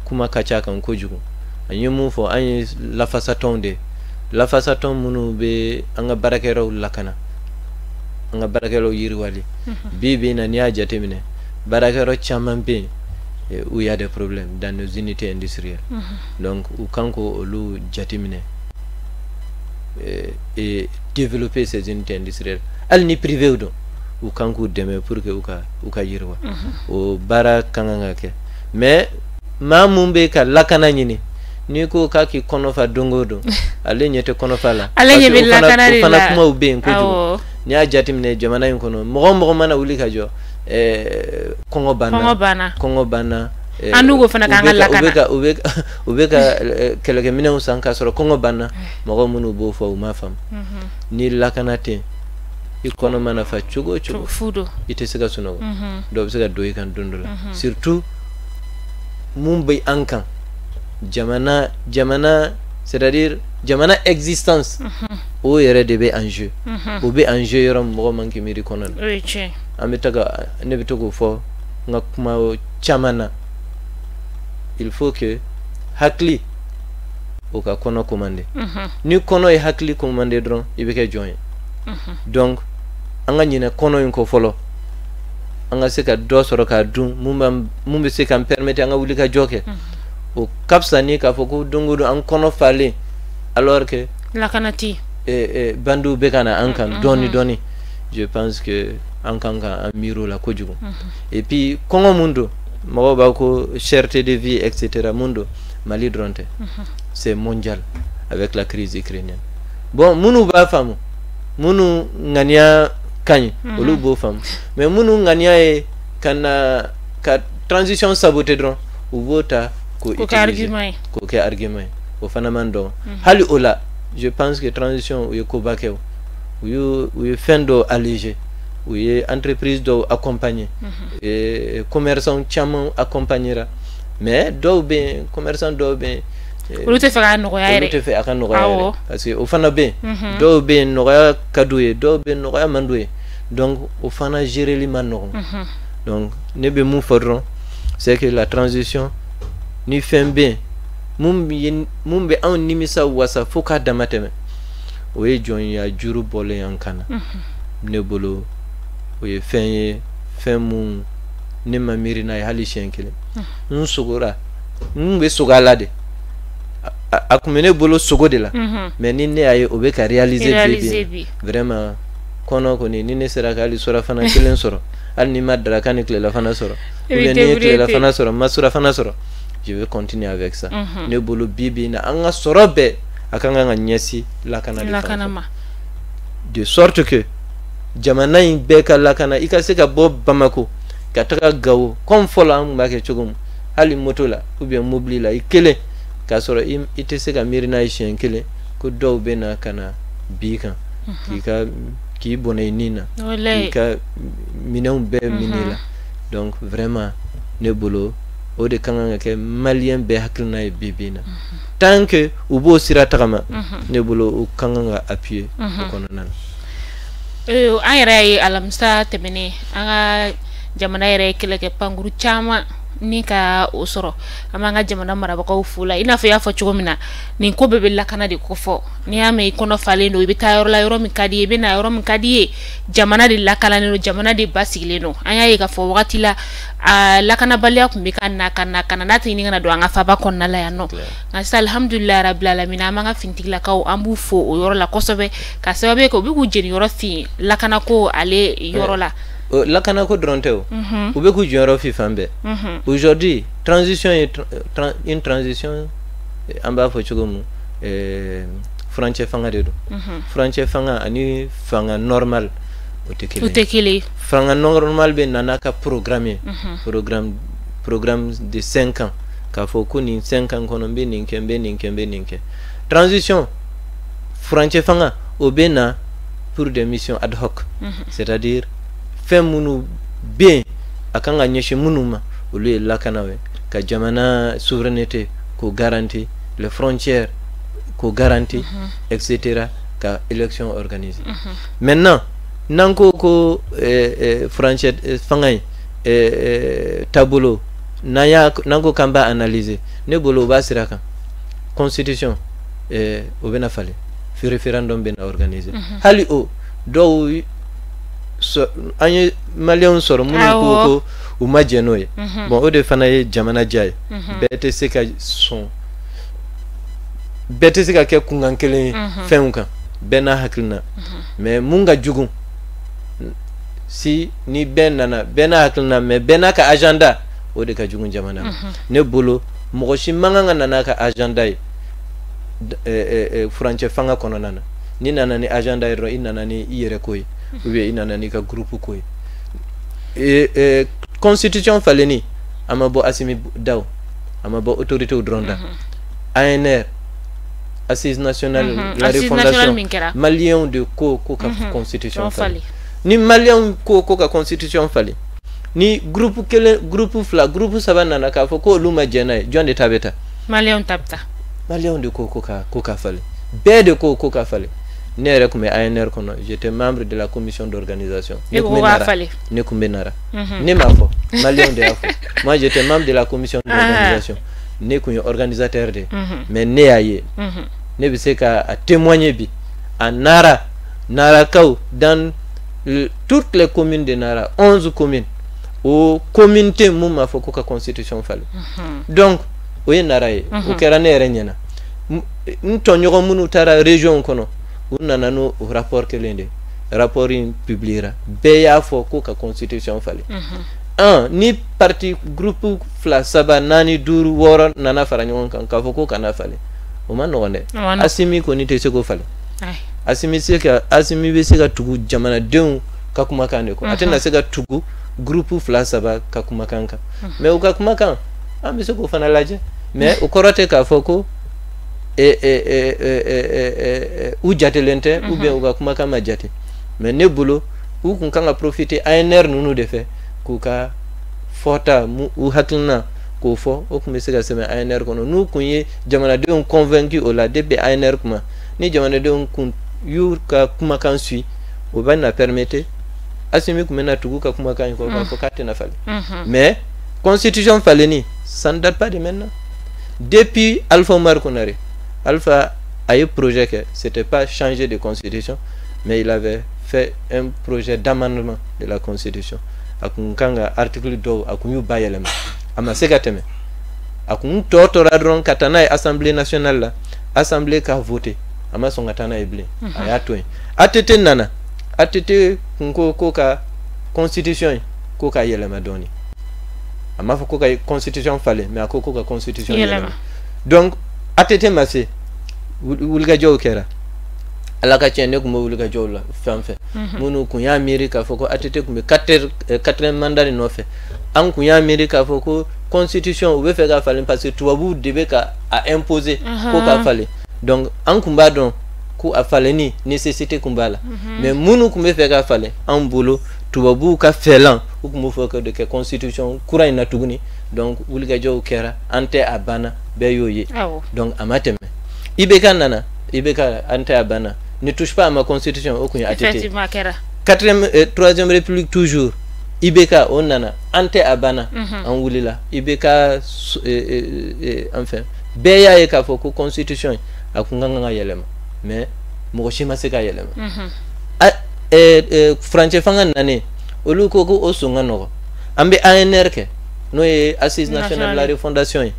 kuma kacha kan kojugo anyumu fo any la façatonde la façaton munu be anga barakero lakana anga barakero yirwali bibi na niya jatemine barakero chamambe où il y a des problèmes dans nos unités industrielles donc ou kanko olu jatemine et développer ces unités industrielles al ni privé do ou kanko deme pour que uka yirwa o bara kanganga ke mais mamumbe ka lakana nyini ni ko kaki kono fa dongodo ale nyete kono fa la ale nyebe lakana ri la kuma ube nkoju ni ajatimne jamana yinkono mogo mana ulika jo kongo bana anugo fana kanga lakana ubeka keleke mina usanka soro kongo bana mogo munu bo fo ma fam ni lakana te ikono mana fa chugo fudo ite sega sunogo do sega doyi kan dondula surtout mumbai ankan jamana c'est-à-dire jamana existence o yere de be enjeu o be enjeu yorom mo manki miri konon ametaga ne bitogo fo ngakuma chamana il faut que hakli o ka kono commandé ni kono e hakli commandé dron ibeke join donc anga nyina kono yinko folo anga se ka do soro ka dum mumbe se kan permettre anga wulika joke o kapsani ka foko dongodo an kono fale alors que la kanati bandu bekana ankan doni je pense que ankanga amiro la kojugo et puis kongo mundo mo ba ko cherté de vie etc. mundo Mali dronte c'est mondial avec la crise ukrainienne bon munu ba famu munu ngania kany olu bo fam mais munu ngania e kana ka transition saboté dron ou vota ko argument au phénomène hali ola je pense que transition ou ko bakew ou fin do allégé ou entreprise do accompagner et commerçant chamo accompagnera mais do ben commerçant do ben ou te faire no yaire te faire no yaire parce que au fana ben do ben no ya kadouye do ben no ya mandouye donc au fana gérer li manno donc ne be mu fodron c'est que la transition ni fembe mumbe an nimisa wasa foka damateme oye jon ya juru bole yankana ne bolo oye femu ne mamiri na hali shenkele nsugura be sugala de akumene bolo sugo de la mais ni ne aye obeka réaliser vraiment kono koni ni ne sera ka ali sura fana kelen soro al ni madra kan kle la fana soro ou bien ni kle la fana soro masura fana soro je vais continuer avec ça ne bolo bibi na anga soro be akanga nga nyesi la kana ma de sorte que jamana in be ka la kana ikase ka bob Bamako ka taka gawo comme fola mbake chugum ali moto la ou bien mobile la ikele ka soro ite se ka mirina ishen kele ko do be na kana bika ki bonay nina ka minon be minila donc vraiment ne bolo o de kanga ke malien be haklina e bibina tant que ubo sira tagama ne bolo o kanga appuyer ko nan an yɛrɛ alamisa tɛmɛnen an ka jamana yɛrɛ kɛlɛ kɛ pankuru caman ni ka o sɔrɔ an b'an ka jamana marabagaw fo la i n'a fɔ i y'a fɔ cogo min na nin ko bɛɛ bɛ lakana de kofɔ n'i y'a mɛn i kɔnɔ falen don i bɛ taa yɔrɔ la yɔrɔ min ka di ye i bɛ na yɔrɔ min ka di ye jamana de lakananen don jamana de basigilen don an y'a ye k'a fɔ wagati la a lakanabaliya tun bɛ ka na n'a tɛ ɲini ka na don an ka faba kɔnɔna la yan nɔ nka sisan alhamdulilayi rabil alamin an b'an ka finitigilakaw an b'u fo o yɔrɔ la kosɛbɛ ka sababu kɛ u bɛ k'u jeni yɔrɔ fin lakanako ale yɔrɔ la lakana ko dronte ou be ku joro fi fambe aujourd'hui transition est une transition en bas fo chugum franche fanga dedo franche fanga ani fanga normal otekele fanga normal be nanaka programme de 5 ans ka fo ku ni 5 ans kono be ninke transition franche fanga obena pour des missions ad hoc c'est-à-dire fem munu bien akanga nyeshi munuma ulu lakanawe ka jamana souveraineté ko garantie les frontières ko garantie etc. ka élection organisée maintenant nanko ko frontière fangay tabolo naya nanko kamba analyser ne bolo basiraka constitution obena fale fi référendum bena organisé hali o do so anye malien soro mun ko o majeno ye bon o de fana ye jamana jay bete se ka son bete se ka ke kungan kelen fenka bena haklina mais munga jugun si ni benana bena haklina mais bena ka agenda o de ka jugun jamana ne bolo mo shi manga nana ka agenda franche fanga kono nana ni nana ni agenda ro inana ni yere koy ou bien inana ni ka groupe koy constitution faleni amabo asimi daw amabo autorité au dronda ANR assise nationale la refondation malien de ko ka constitution fali ni malien ko ka constitution fali ni groupe fla groupe sabana na ka fo ko luma jenay jonde tabeta malien de ko ka fali be de ko ka fali ne rek me ANR kono j'étais membre de la commission d'organisation ne kumbenara ne mafo malien de afo moi j'étais membre de la commission d'organisation ne kunyo organisateur de mais ne aye ne bi se ka témoigner bi à Nara Kaw dans toutes les communes de Nara 11 communes au communauté muma fo ko ka constitution fale donc o Nara ye o kera ne renyana ntonyo munu tara région kono unana no rapport kelende rapport in publiera beya fo ko ka constitution fale ni parti groupe fla saba nani duru woro nana faranyon kan ka fo ko kana fale o man no wonde asimi ko ni te se ko fale asimi be se ka tugu jamana deun ka kuma kande ko atena se ka tugu groupe fla saba ka kuma kanka mais o ka kuma kan am se ko fana laje mais o korote ka fo ko ou jatelente ou bien ou kuma kama jate mais ne bolo ou kun kanga profiter ANR nunu de fait kuka fota ou haklina ko fo o kuma se ga sema ANR kono nu kunye jamana de on convaincu o la debe ANR kuma ni jamana de on kun yu ka kuma kan sui o ba na permettre asimi kuma na tugu ka kuma kan ko ko kate na fale mais constitution fale ni ça ne date pas de maintenant depuis Alpha Omar Konaré Alpha a eu projet que c'était pas changer de constitution, mais il avait fait un projet d'amendement de la constitution. Akunkanga article 2 akunyu bayelema amaseka teme akun totora dron katana assemblée nationale la assemblée ka voté amasonga tana eble ayatwe atete nana ATT ko ka constitution ko ka yelema doni ama fa ko ka constitution fale mais ko ka constitution yelema donc ATT masse wulga jow kera ala ka tienne ko mo wulga jow la famfe munu ku ya amerika foko ATT ko 4 mandat no fe an ku ya amerika foko constitution ou fait ka fale parce que tubabu debe ka a imposer ko ka fale donc an kumba don ku a fale ni nécessité kumbala mais munu kumbe fait ka fale an bolo tubabu ka felan ou kumu foko de constitution kura ina tuguni donc wulga jow kera ante abana be yoye donc amateme Ibeka nana, Ibeka ante abana, ne touche pas à ma constitution au ATT. Effectivement, Kera. 3e République toujours. Ibeka on nana, ante abana, en wulila. Ibeka enfin, beya eka foko constitution akunganga yelema. Mais mokoshima seka yelema. Franche fanga nane, oluko ko osunga noko. Ambe ANRK, no Assise nationale de la refondation.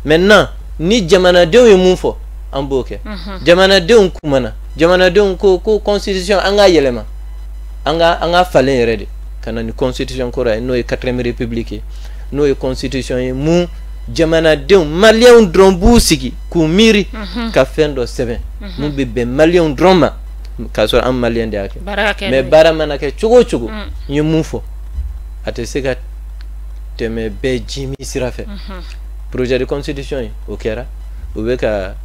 Maintenant, ni jamana de mufo. Amboke jamana de kumana jamana de ko constitution anga yelema anga falen rede kana ni constitution ko ra no 4e république no constitution mu jamana de malien drombu sigi ku miri ka fendo 7 mu be malien droma ka so am malien de ake mais bara manake chugo ni mufo ate sega teme be jimi sirafe projet de constitution o kera o beka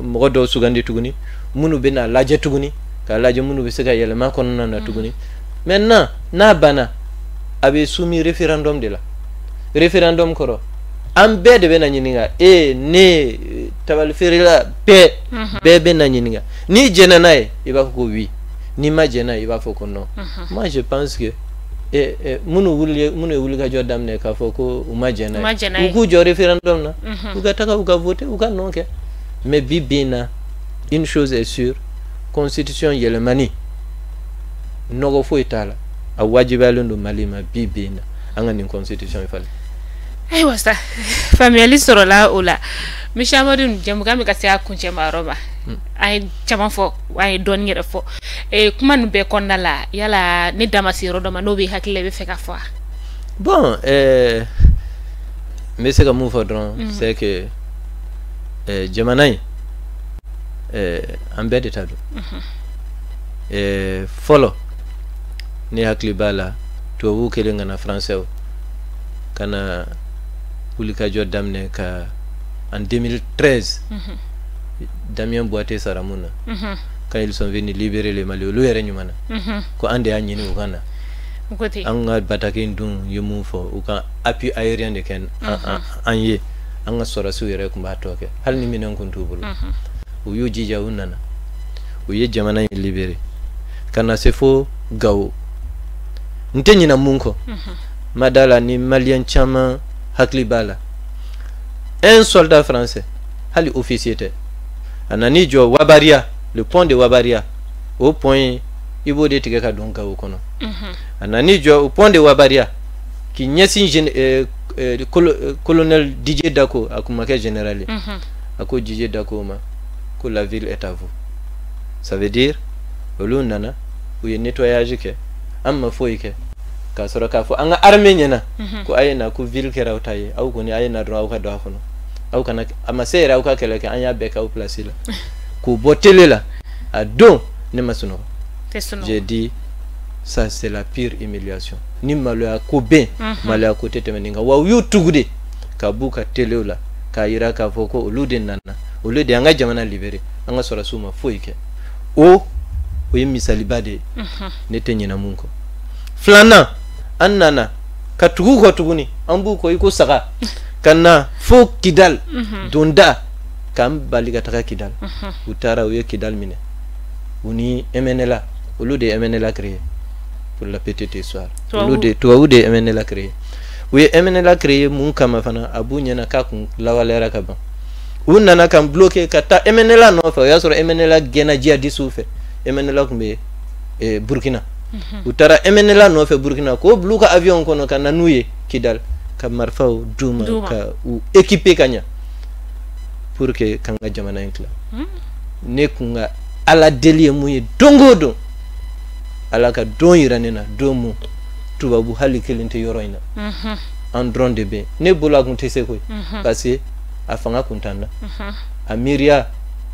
modo sugandi tuguni munu bena laje tuguni ka laje munu be sega yelema kono na tuguni maintenant na bana abe soumis référendum de la référendum koro ambe de bena nyininga ne tabal ferila be bena nyininga ni jenanae iba ko oui ni ma jena iba foko non moi je pense que munu wuli ka jodam ne ka foko umajena uku jo référendum na uka taka uka voter uka non ke mais bibina une chose est sûre constitution yelemani nogo fo itala a wajibalo ndo malima bibina anga ni constitution ifale ay wasta family soro la ola mishamadun jamugami ka sia kunche maroma ay chama fo ay don ngere fo kuma nu be konna la yala ni damasiro do manobi hakile be feka fo bon mais c'est comme fodron c'est que jamanay ambede tado follow ni hakli bala to wu kele ngana français kana ulika jodamne ka en 2013 Damien Boité Saramuna quand ils sont venus libérer les Mali lu yere nyumana ko ande anyini ukana ngoti anga batake ndun yumu fo uka appui aérien de ken anye anga sora su yere kumba toke hal ni minen kuntubulu uyu jija unana uye jamana libéré kana se fo gawo ntenyi na munko madala ni malien chama hakli bala un soldat français hali officier te anani jo Wabaria le pont de Wabaria au point ibo de tigaka donka ukono anani jo au pont de Wabaria ki nyesi colonel DJ Dako akumake général ako DJ Dako ma ko la ville est à vous ça veut dire olu nana ou nettoyage ke amma foike ka soraka fo anga armenyana ko ayena ko ville ke rawtaye aw ko ni ayena do aw ka do afono aw kana amasera aw ka keleke anya beka ou place la ko botele la a don ne masuno j'ai dit ça c'est la pire humiliation ni malo ya ko ben malo ya ko tete meninga wa yu tugude ka buka teleula ka ira ka foko olude nana olude anga jamana libéré anga sora suma foike o misali bade netenye na munko flana annana katugu ko tuguni ambu ko iko saka kana fo Kidal donda kam baliga taka Kidal utara uye Kidal mine uni MNLA olude MNLA créé pour la petite histoire olude to MNLA créé uye MNLA créé mun kama fana abunya na kakun lawalera kaba unana kam bloquer kata MNLA no fa yasoro MNLA gena jia disufe MNLA kumbe Burkina utara MNLA no fe Burkina ko bluka avion kono kana nuye Kidal ka marfao duma ka u équipé kanya pour que kanga jamana enkla ne kunga ala deli mu dongo don ala ka don iranena domu tubabu hali kelinte yoroina en drone de be ne bola kunte se koy parce que afanga kuntanda amiria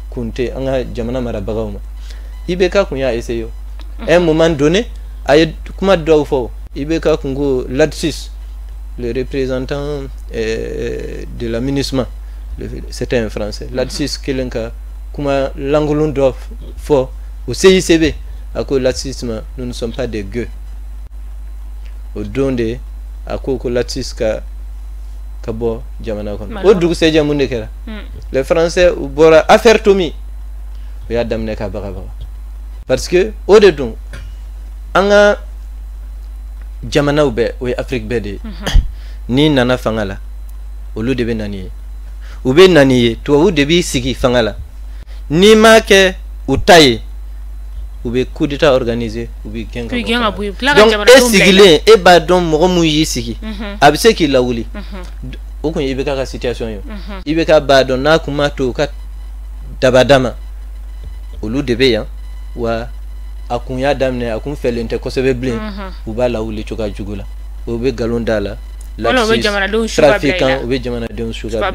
kunte anga jamana mara bagawma ibeka kunya eseyo un moment donné ay kuma do fo ibeka kungo ladsis le représentant de l'aménagement c'était un français ladsis kelenka kuma langolon do fo au CICB à cause latisme nous ne sommes pas des gueux au donde à cause latis ka kabo jamana kon o dugu se jamunde kera les français ou bora affaire tomi ya damne ka baga parce que au de don anga jamana ube o Afrique bede ni nana fangala o lu de be nani ube nani to u de bi sigi fangala ni ma ke utaye ube coup d'état organisé ube genga donc e sigile e ba don mo mu yi sigi abise ki lawuli o ko ibe ka situation yo ibe ka ba don na kuma to ka dabadama o lu de be ya wa akunya damne akun felente ko sebe blin uba lawuli choka jugula ube galondala la trafiquant ube jamana don sugar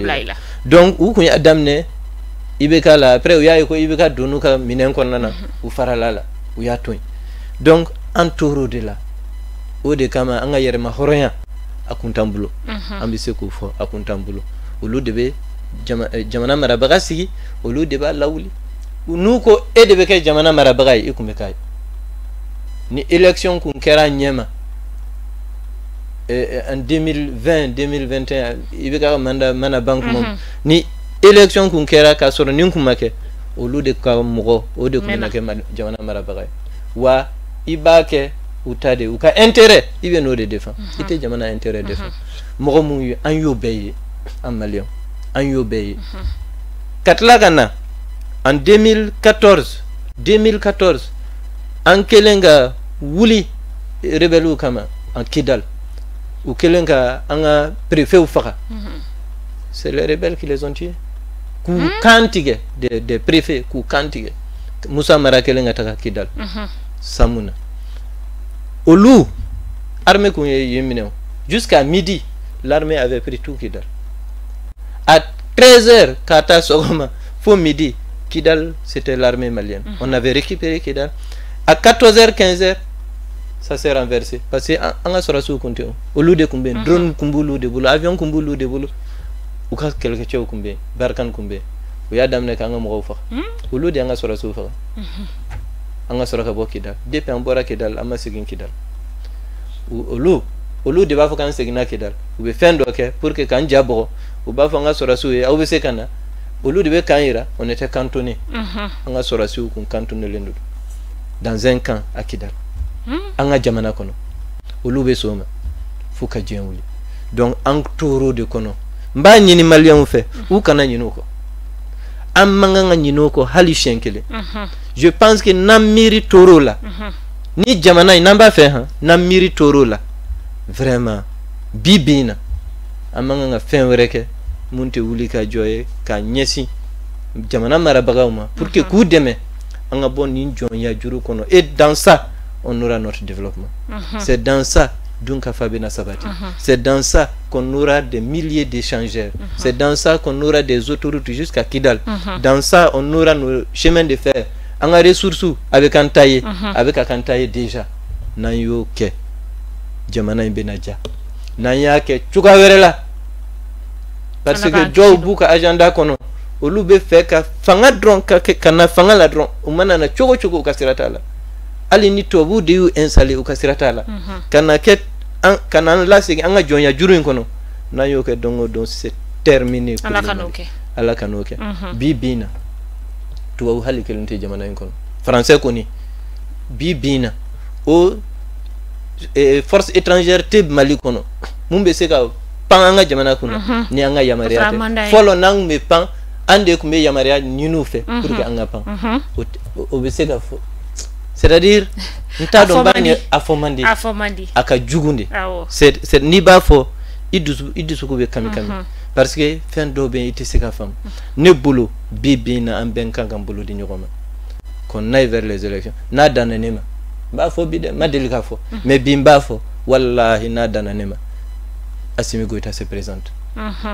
donc u kunya damne ibeka la après u yaay ko ibeka donu ka minen kon nana u faralala u ya toy donc entoro de la o de kama anga yere ma horoya akuntambulo ambise ko fo akuntambulo o lu debe jamana marabaga sigi o lu deba lawli nu ko e debe ke jamana marabaga e kumbe kay ni élection kun kera nyema en 2020 2021 ibeka mana bank mom ni élection kun kera ka soro nin kuma ke o lu de ka mugo o de kuma ke jamana marabaga wa ibake utade uka intérêt ibe no de défend ite jamana intérêt défend mugo mu an yo beye en malion an yo beye katla kana en 2014 an kelenga wuli rebelu kama en Kidal ou kelenga anga préfet ou faka c'est les rebelles qui les ont tués ku kantige des préfets ku kantige Moussa Mara kelenga taka Kidal samuna olu armée ku yemine jusqu'à midi l'armée avait pris tout Kidal à 13h kata sogoma fo midi Kidal c'était l'armée malienne on avait récupéré Kidal à 14h 15h ça s'est renversé parce que anga sora su konte olu de kumbe drone kumbulu de bulu avion kumbulu de bulu ou ka quelque chose kumbe barkan kumbe o ya damne ka anga mo fa olu de anga sora su fa anga sora ka bo Kidal depuis en bora Kidal ama sigin Kidal olu de ba fa kan sigina Kidal ou be fendo ke pour que kan jabo ou ba fa anga sora su e au be sekana olu de be kanira on était cantonné anga sora su kun cantonné lendu dans un camp à Kidal anga jamana kono olu be soma fuka jenwuli donc en toro de kono mba nyini malien fait ou kana nyino ko amanga nyino ko hali shenkele je pense que namiri toro la ni jamana inamba fait namiri toro la vraiment bibina amanga fin wereke munte wuli ka joye ka nyesi jamana marabagauma pour que coup demain anga bon ni jonya juru kono et dans ça on aura notre développement c'est dans ça donc Fabena Sabati c'est dans ça qu'on aura des milliers d'échangeurs c'est dans ça qu'on aura des autoroutes jusqu'à Kidal dans ça on aura nos chemins de fer anga ressources avec Antaye avec Akantaye déjà nanyo ke jamana imbenaja nanya ke chuka werela parce que Joe buka agenda kono olube feka fanga dron ka kana fanga la dron umana na chogo chogo ukasiratala ali ni tobu de yu installé ukasiratala kana ke kana la sigi anga jonya juru kono na yo ke dongo don c'est terminé ala kanoke bibina to hali kelunte jamana kono français koni bibina o force étrangère te Mali kono mumbe seka panga jamana kono ni anga yamaria folo nang me pan ande kumbe yamaria ninu fait pour que anga pan obeseka fo c'est-à-dire nta don bani afomandi aka jugunde c'est ni ba fo idusu ko be kami parce que fin do be ite seka fam ne bolo bibi na amben kanga bolo di nyoma qu'on aille vers les élections n'a dananema ba fo bide ma delika fo mais bimba fo wallahi n'a dananema Assimi Goïta se présente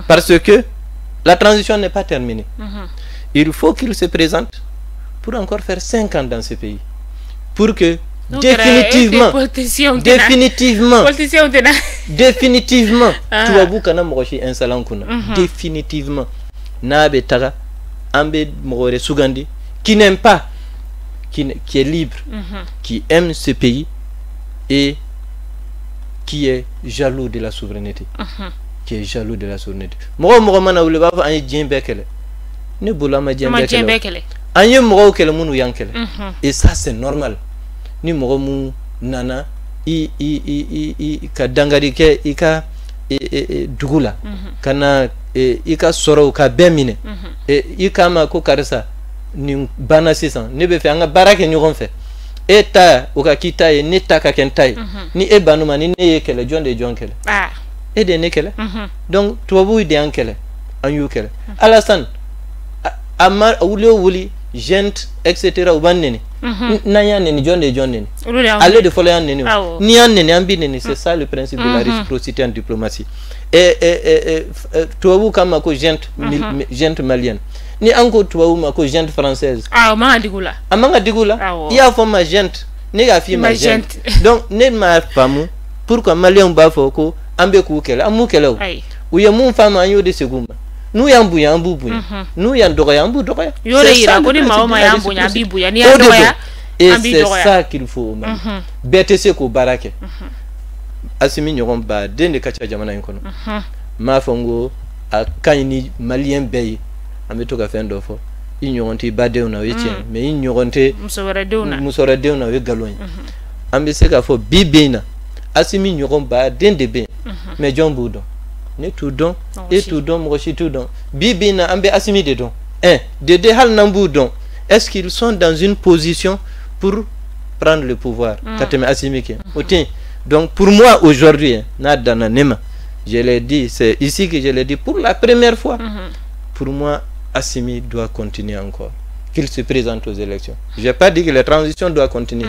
parce que la transition n'est pas terminée. Il faut qu'il se présente pour encore faire 5 ans dans ce pays pour que donc, définitivement tu vas vous kana mochi insalan kuna définitivement na betara ambe mogore sugandi qui n'aime pas qui est libre qui aime ce pays et qui est jaloux de la souveraineté qui est jaloux de la souveraineté mogo mana wule ba fa an jembekele ne bulama jembekele an mogo kele munu yankele et ça c'est normal ni mogo mu nana i ka dangari ke i ka dugula kana i ka soro ka bemine i kama ko karisa ni bana sisan ne be fe anga barake nyugon fe eta o ka kita e ni taka kentai ni e banuma ni ne yekele jonde jonkele e de nekele donc to bu de ankele an yukele alasan amar wuli gent etc ubannene nanya neni jonde jonneni aller de foler neni ni an neni ambi neni c'est ça le principe de la réciprocité en diplomatie et to kama ko gent malienne ni anko to ma ko gent française amanga digula ya fo ma gent ni ga fi ma gent donc ne ma famu pourquoi malien ba fo ko ambe ku kele amu kele ou ya mun fama anyo de seguma nous yambu nous yambu doya yore ira ko ni maoma yambu nyambibuya ni doya et c'est ça qu'il faut BTC ko barake Assimi nyogon ba dende kacha jamana inkono ma fongo a kayni malien bey ambe to ka fendo fo inyogonti badewna wetien mais inyogonte musora dewna we galoñ ambe se ka fo bibina Assimi nyogon ba dende be mais jombudo ne tout don et tout don mochi tout don bibina ambe Assimi de don de hal nambu don est-ce qu'ils sont dans une position pour prendre le pouvoir kateme Assimi ke otin donc pour moi aujourd'hui nadana nema je l'ai dit, c'est ici que je l'ai dit pour la première fois pour moi Assimi doit continuer encore qu'il se présente aux élections. J'ai pas dit que la transition doit continuer.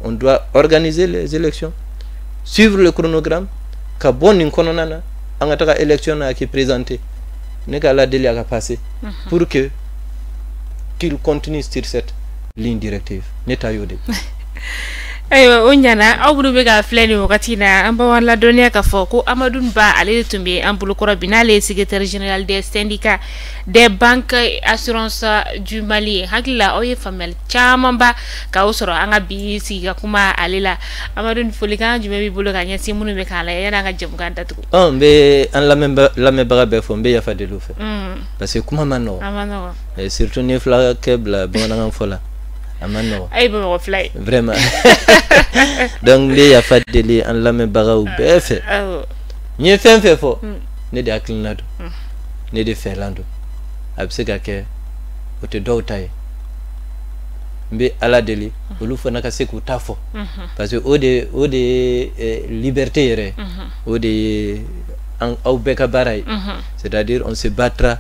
On doit organiser les élections, suivre le chronogramme ka bon inkononana angataka élection na qui présenter ne ka la délai à passer pour que qu'il continue sur cette ligne directive neta yode aywa onyana awbudu be ga fleni wakati na amba wala donia ka foko Amadou Ba ale tumbe ambulu kora binale secrétaire général des syndicats des banques assurance du Mali hakila oye famel chamamba ka usoro anga bi siga kuma alela Amadou folika jume bi bulu ga nyasi munu be kala yana ga jëm ganda tu be an la me barabe fo be ya fa de lu fe parce que kuma manno et surtout ni fla kebla bona ngam fola amano ay bo fly vraiment donc les ya fa deli an la me baraw be fe ni fen fe fo ne de aklinado ne de felando absega ke o te dowtay mbe ala deli olu fo naka seku tafo parce que o de liberté yere o de en au beka baray c'est-à-dire on se battra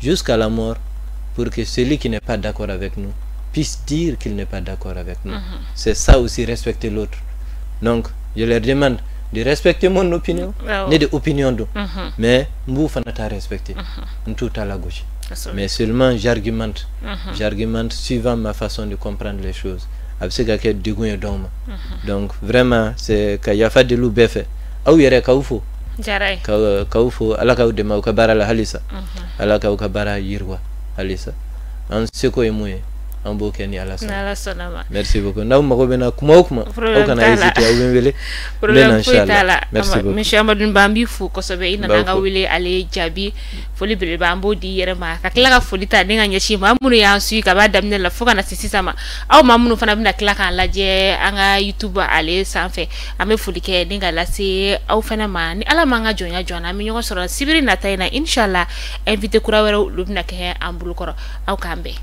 jusqu'à la mort pour que celui qui n'est pas d'accord avec nous puisse dire qu'il n'est pas d'accord avec nous. C'est ça aussi, respecter l'autre. Donc, je leur demande de respecter mon opinion, ni de opinion d'eux. Mais, vous fanata respecter. Tout à la gauche. Mais seulement, j'argumente. J'argumente suivant ma façon de comprendre les choses. Donc, vraiment, c'est qu'il y a fait de l'oubeffe. Ah oui, il y a kaufo. Kaufo, ala kaudema ukabara la halisa. Ala kaukabara yirwa halisa. En ce que est ambo keni ala sana. Merci beaucoup. Ndaw mako bena kuma okana hésiter au benvele. Ben inchallah. Merci beaucoup. Monsieur Amadou Bambi fu ko sobe ina nanga wile ale jabi foli bele bambo di yerema ka kila foli ta dinga nyashi mamunu ya su ka ba damne la foka na sisi sama aw mamunu fana bina kila kan laje anga YouTube ale sanfe ame foli ke dinga la se aw fana ma ni ala manga jona mi nyoko soro sibiri na tayna inshallah invité kura wera lubna ke ambulu koro aw kambe.